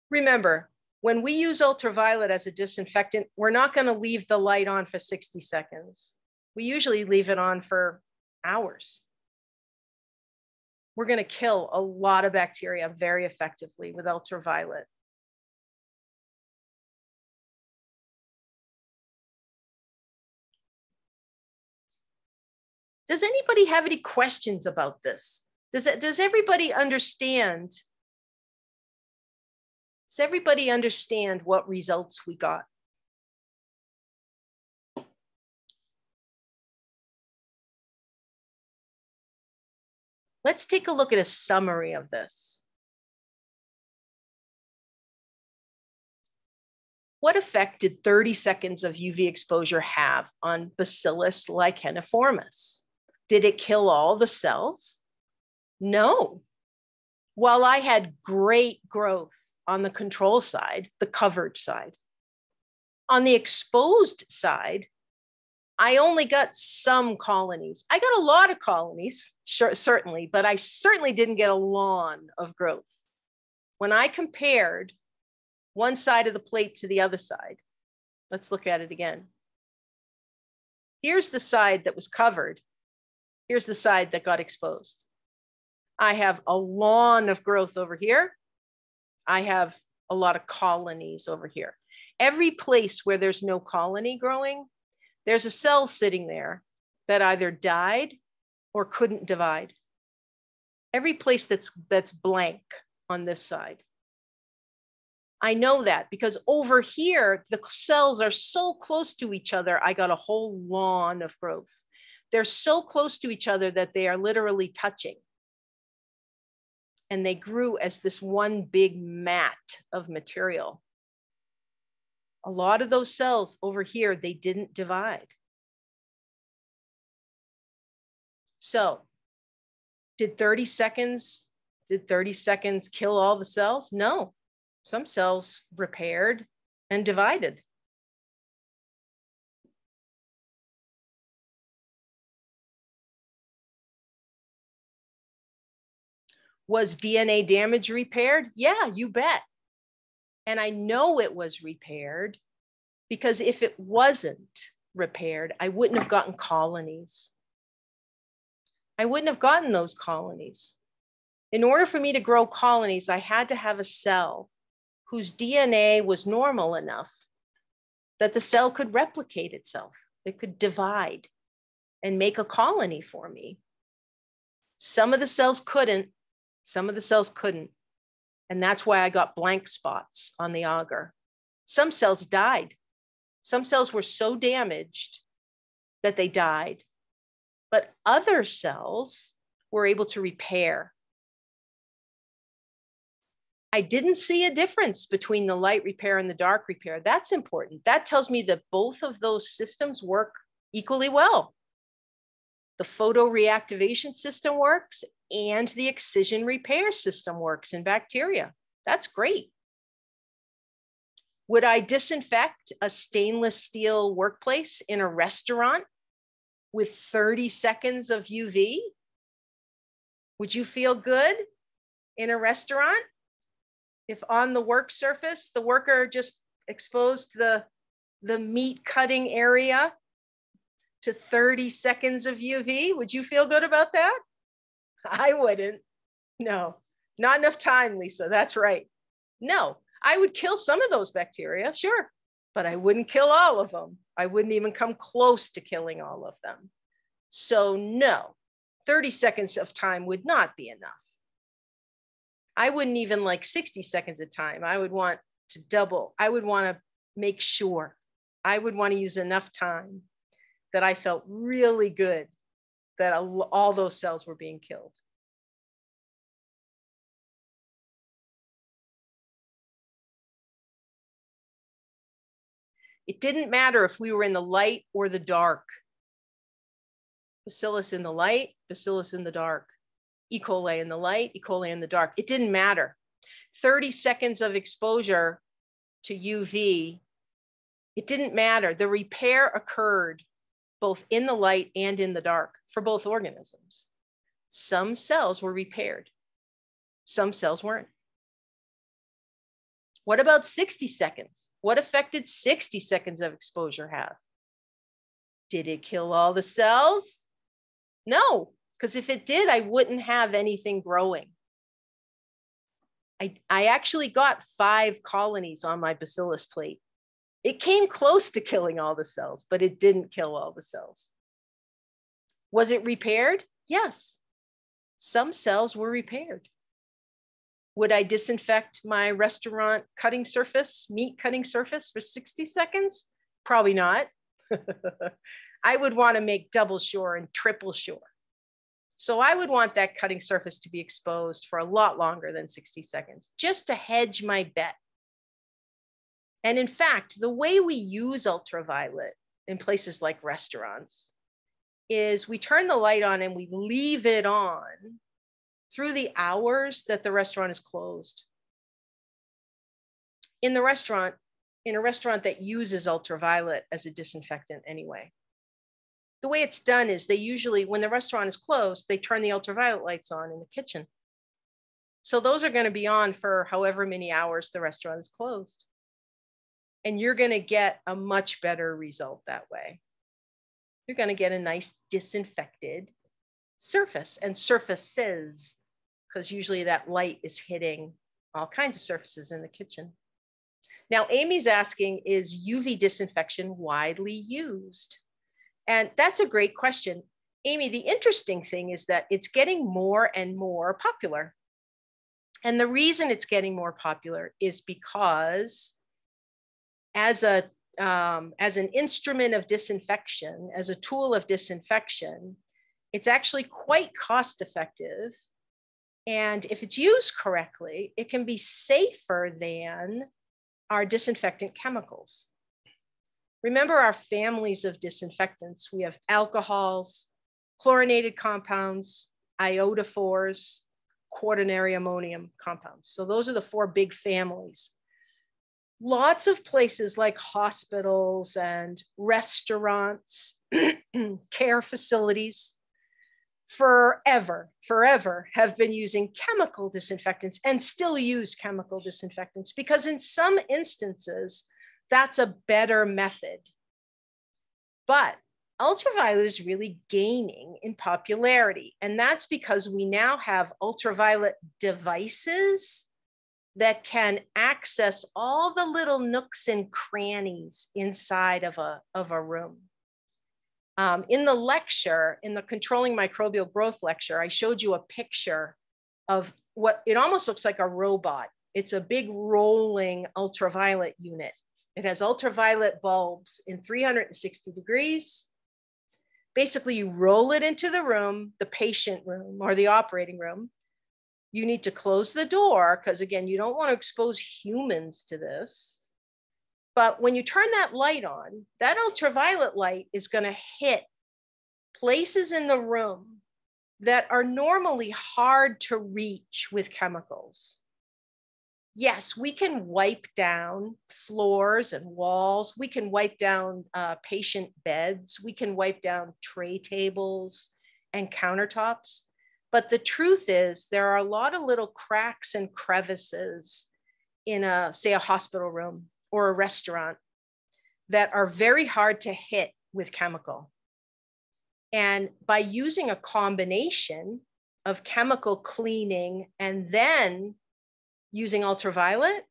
Remember, when we use ultraviolet as a disinfectant, we're not going to leave the light on for 60 seconds. We usually leave it on for hours. We're going to kill a lot of bacteria very effectively with ultraviolet. Does anybody have any questions about this? Does everybody understand? Does everybody understand what results we got? Let's take a look at a summary of this. What effect did 30 seconds of UV exposure have on Bacillus licheniformis? Did it kill all the cells? No. While I had great growth on the control side, the covered side, on the exposed side, I only got some colonies. I got a lot of colonies, sure, certainly, but I certainly didn't get a lawn of growth. When I compared one side of the plate to the other side, let's look at it again. Here's the side that was covered. Here's the side that got exposed. I have a lawn of growth over here. I have a lot of colonies over here. Every place where there's no colony growing, there's a cell sitting there that either died or couldn't divide. Every place that's blank on this side. I know that because over here, the cells are so close to each other, I got a whole lawn of growth. They're so close to each other that they are literally touching. And they grew as this one big mat of material. A lot of those cells over here, they didn't divide. So did 30 seconds kill all the cells? No, some cells repaired and divided. Was DNA damage repaired? Yeah, you bet. And I know it was repaired because if it wasn't repaired, I wouldn't have gotten colonies. I wouldn't have gotten those colonies. In order for me to grow colonies, I had to have a cell whose DNA was normal enough that the cell could replicate itself. It could divide and make a colony for me. Some of the cells couldn't. Some of the cells couldn't. And that's why I got blank spots on the agar. Some cells died. Some cells were so damaged that they died. But other cells were able to repair. I didn't see a difference between the light repair and the dark repair. That's important. That tells me that both of those systems work equally well. The photoreactivation system works and the excision repair system works in bacteria. That's great. Would I disinfect a stainless steel workplace in a restaurant with 30 seconds of UV? Would you feel good in a restaurant if on the work surface, the worker just exposed the meat cutting area to 30 seconds of UV? Would you feel good about that? I wouldn't. No, not enough time, Lisa. That's right. No, I would kill some of those bacteria, sure, but I wouldn't kill all of them. I wouldn't even come close to killing all of them. So no, 30 seconds of time would not be enough. I wouldn't even like 60 seconds of time. I would want to double. I would want to make sure. I would want to use enough time that I felt really good that all those cells were being killed. It didn't matter if we were in the light or the dark. Bacillus in the light, bacillus in the dark. E. coli in the light, E. coli in the dark. It didn't matter. 30 seconds of exposure to UV, it didn't matter. The repair occurred both in the light and in the dark for both organisms. Some cells were repaired. Some cells weren't. What about 60 seconds? What effect did 60 seconds of exposure have? Did it kill all the cells? No, because if it did, I wouldn't have anything growing. I actually got 5 colonies on my bacillus plate. It came close to killing all the cells, but it didn't kill all the cells. Was it repaired? Yes. Some cells were repaired. Would I disinfect my restaurant cutting surface, meat cutting surface for 60 seconds? Probably not. I would want to make double sure and triple sure. So I would want that cutting surface to be exposed for a lot longer than 60 seconds, just to hedge my bet. And in fact, the way we use ultraviolet in places like restaurants is we turn the light on and we leave it on through the hours that the restaurant is closed. In a restaurant that uses ultraviolet as a disinfectant anyway, the way it's done is they usually, when the restaurant is closed, they turn the ultraviolet lights on in the kitchen. So those are going to be on for however many hours the restaurant is closed. And you're going to get a much better result that way. You're going to get a nice disinfected surface and surfaces, because usually that light is hitting all kinds of surfaces in the kitchen. Now, Amy's asking, is UV disinfection widely used? And that's a great question. Amy, the interesting thing is that it's getting more and more popular. And the reason it's getting more popular is because as an instrument of disinfection, as a tool of disinfection, it's actually quite cost effective. And if it's used correctly, it can be safer than our disinfectant chemicals. Remember our families of disinfectants. We have alcohols, chlorinated compounds, iodophores, quaternary ammonium compounds. So those are the 4 big families. Lots of places like hospitals and restaurants, care facilities, forever have been using chemical disinfectants and still use chemical disinfectants because in some instances, that's a better method. But ultraviolet is really gaining in popularity. And that's because we now have ultraviolet devices that can access all the little nooks and crannies inside of a room. In the lecture, in the Controlling Microbial Growth lecture, I showed you a picture of what it almost looks like a robot. It's a big rolling ultraviolet unit. It has ultraviolet bulbs in 360 degrees. Basically, you roll it into the room, the patient room or the operating room. You need to close the door because, again, you don't want to expose humans to this. But when you turn that light on, that ultraviolet light is going to hit places in the room that are normally hard to reach with chemicals. Yes, we can wipe down floors and walls. We can wipe down patient beds. We can wipe down tray tables and countertops. But the truth is there are a lot of little cracks and crevices in say a hospital room or a restaurant that are very hard to hit with chemical. And by using a combination of chemical cleaning and then using ultraviolet,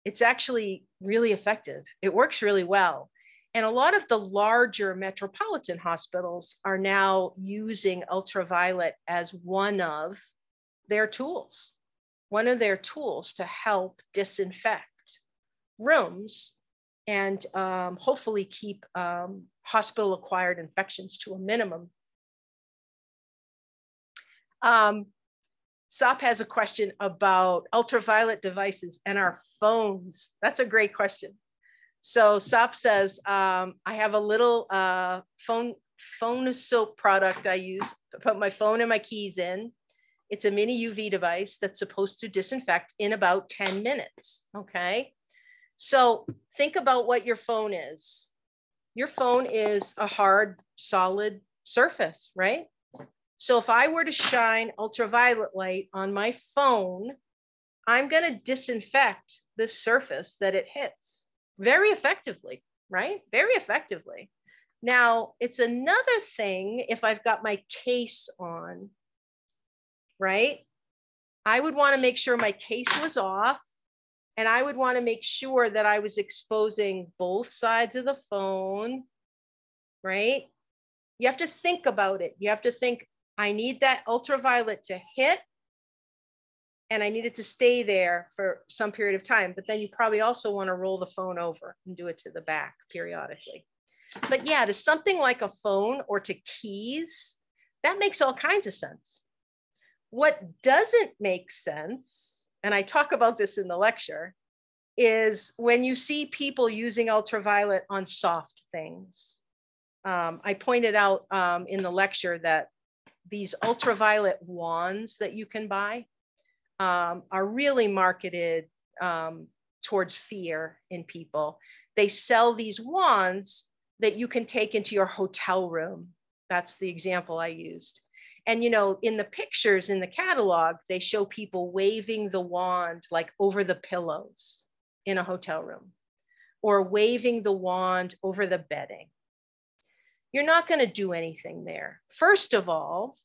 it's actually really effective. It works really well. And a lot of the larger metropolitan hospitals are now using ultraviolet as one of their tools to help disinfect rooms and hopefully keep hospital-acquired infections to a minimum. Sop has a question about ultraviolet devices and our phones. That's a great question. So Sop says, I have a little phone soap product I use to put my phone and my keys in. It's a mini UV device that's supposed to disinfect in about 10 minutes, okay? So think about what your phone is. Your phone is a hard, solid surface, right? So if I were to shine ultraviolet light on my phone, I'm going to disinfect this surface that it hits very effectively, right? Very effectively. Now, it's another thing if I've got my case on, right? I would want to make sure my case was off, and I would want to make sure that I was exposing both sides of the phone, right? You have to think about it. You have to think, I need that ultraviolet to hit, and I need it to stay there for some period of time. But then you probably also want to roll the phone over and do it to the back periodically. But yeah, to something like a phone or to keys, that makes all kinds of sense. What doesn't make sense, and I talk about this in the lecture, is when you see people using ultraviolet on soft things. I pointed out in the lecture that these ultraviolet wands that you can buy are really marketed towards fear in people. They sell these wands that you can take into your hotel room. That's the example I used. And, you know, in the pictures in the catalog, they show people waving the wand like over the pillows in a hotel room, or waving the wand over the bedding. You're not going to do anything there. First of all,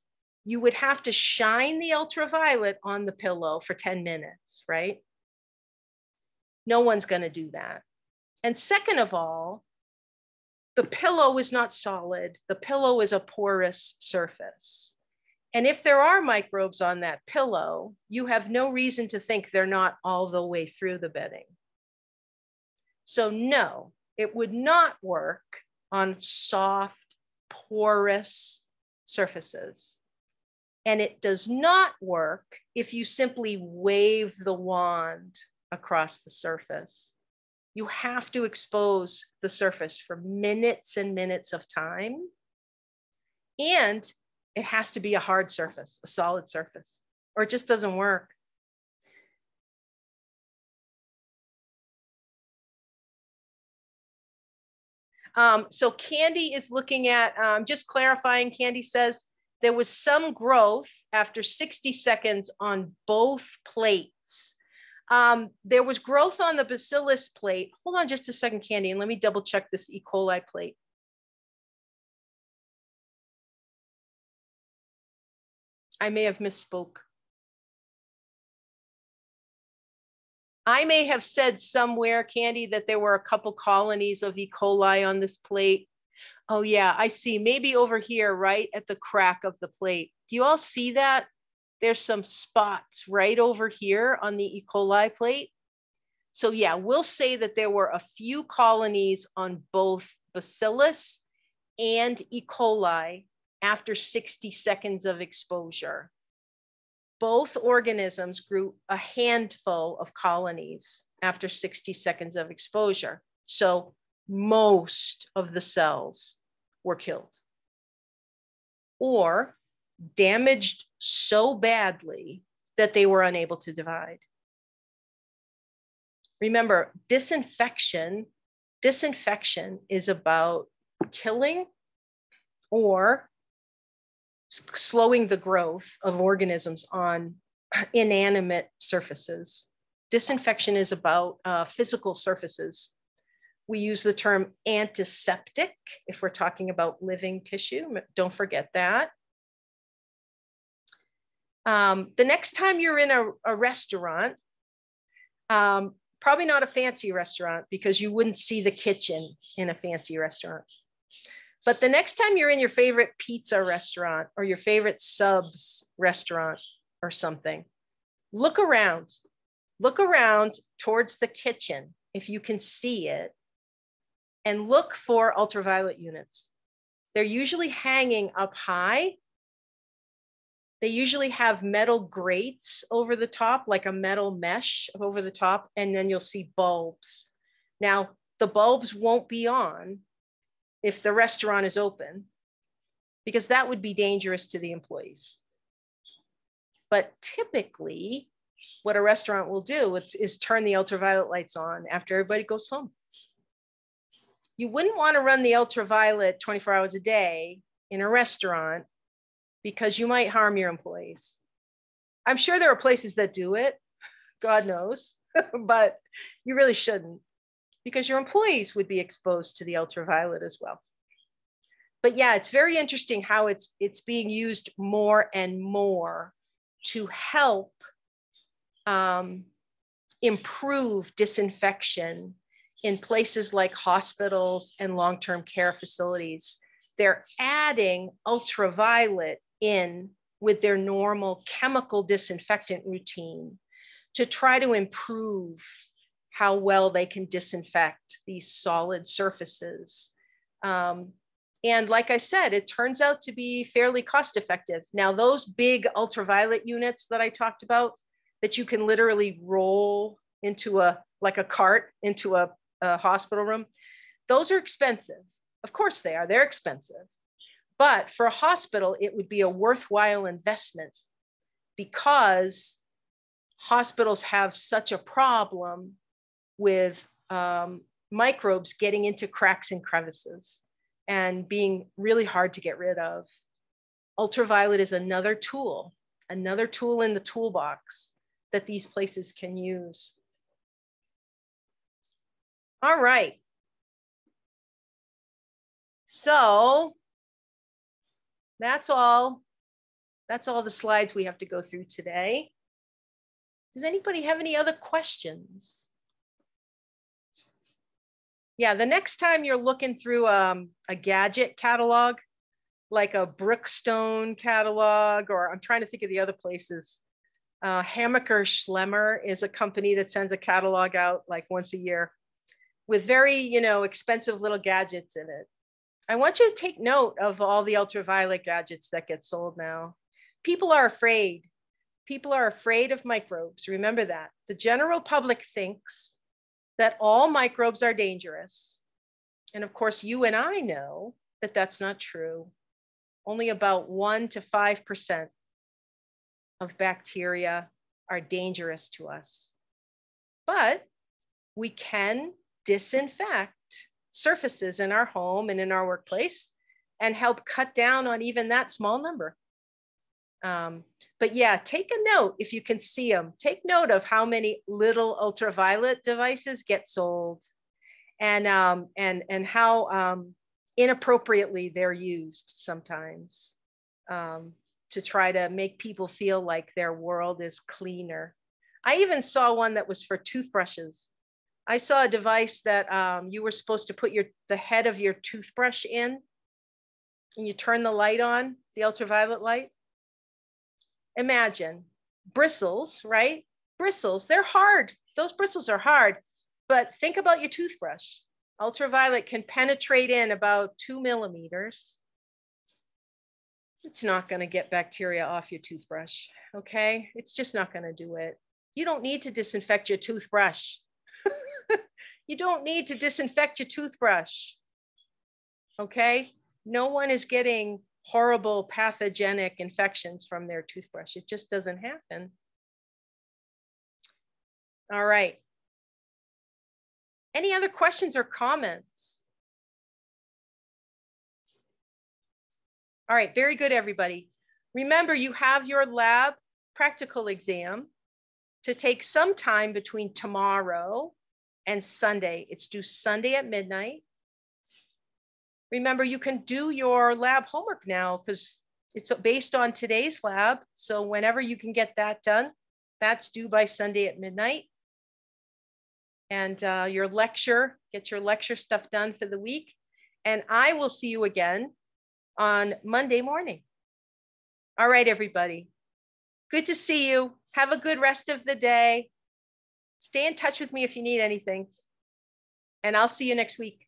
you would have to shine the ultraviolet on the pillow for 10 minutes, right? No one's going to do that. And second of all, the pillow is not solid. The pillow is a porous surface. And if there are microbes on that pillow, you have no reason to think they're not all the way through the bedding. So no, it would not work on soft, porous surfaces. And it does not work if you simply wave the wand across the surface. You have to expose the surface for minutes and minutes of time. And it has to be a hard surface, a solid surface, or it just doesn't work. So Candy is looking at, just clarifying, Candy says there was some growth after 60 seconds on both plates. There was growth on the bacillus plate. Hold on just a second, Candy, and let me double check this E. coli plate. I may have misspoke. I may have said somewhere, Candy, that there were a couple colonies of E. coli on this plate. Oh yeah, I see. Maybe over here, right at the crack of the plate. Do you all see that? There's some spots right over here on the E. coli plate. So yeah, we'll say that there were a few colonies on both bacillus and E. coli after 60 seconds of exposure. Both organisms grew a handful of colonies after 60 seconds of exposure. So most of the cells were killed or damaged so badly that they were unable to divide. Remember, disinfection is about killing or slowing the growth of organisms on inanimate surfaces. Disinfection is about physical surfaces. We use the term antiseptic if we're talking about living tissue. Don't forget that. The next time you're in a restaurant, probably not a fancy restaurant because you wouldn't see the kitchen in a fancy restaurant. But the next time you're in your favorite pizza restaurant or your favorite subs restaurant or something, look around towards the kitchen if you can see it, and look for ultraviolet units. They're usually hanging up high. They usually have metal grates over the top, like a metal mesh over the top, and then you'll see bulbs. Now, the bulbs won't be on if the restaurant is open, because that would be dangerous to the employees. But typically, what a restaurant will do is turn the ultraviolet lights on after everybody goes home. You wouldn't want to run the ultraviolet 24 hours a day in a restaurant because you might harm your employees. I'm sure there are places that do it, God knows, but you really shouldn't, because your employees would be exposed to the ultraviolet as well. But yeah, it's very interesting how it's being used more and more to help improve disinfection in places like hospitals and long-term care facilities. They're adding ultraviolet in with their normal chemical disinfectant routine to try to improve how well they can disinfect these solid surfaces. And like I said, it turns out to be fairly cost effective. Now, those big ultraviolet units that I talked about, that you can literally roll into like a cart into a hospital room, those are expensive. Of course they are, they're expensive. But for a hospital, it would be a worthwhile investment because hospitals have such a problem with microbes getting into cracks and crevices and being really hard to get rid of. Ultraviolet is another tool in the toolbox that these places can use. All right. So that's all the slides we have to go through today. Does anybody have any other questions? Yeah, the next time you're looking through a gadget catalog, like a Brookstone catalog, or I'm trying to think of the other places. Hammacher Schlemmer is a company that sends a catalog out like once a year with very, expensive little gadgets in it. I want you to take note of all the ultraviolet gadgets that get sold now. People are afraid. People are afraid of microbes. Remember that. The general public thinks that all microbes are dangerous. And of course, you and I know that that's not true. Only about 1 to 5% of bacteria are dangerous to us. But we can disinfect surfaces in our home and in our workplace and help cut down on even that small number. But yeah, take a note if you can see them. Take note of how many little ultraviolet devices get sold and how inappropriately they're used sometimes to try to make people feel like their world is cleaner. I even saw one that was for toothbrushes. I saw a device that you were supposed to put the head of your toothbrush in, and you turn the light on, the ultraviolet light. Imagine bristles, right? Bristles, they're hard. Those bristles are hard, but think about your toothbrush. Ultraviolet can penetrate in about 2 millimeters. It's not going to get bacteria off your toothbrush, okay? It's just not going to do it. You don't need to disinfect your toothbrush. You don't need to disinfect your toothbrush, okay? No one is getting horrible pathogenic infections from their toothbrush. It just doesn't happen. All right. Any other questions or comments? All right, very good, everybody. Remember, you have your lab practical exam to take some time between tomorrow and Sunday. It's due Sunday at midnight. Remember, you can do your lab homework now because it's based on today's lab. So whenever you can get that done, that's due by Sunday at midnight. And get your lecture stuff done for the week. And I will see you again on Monday morning. All right, everybody. Good to see you. Have a good rest of the day. Stay in touch with me if you need anything. And I'll see you next week.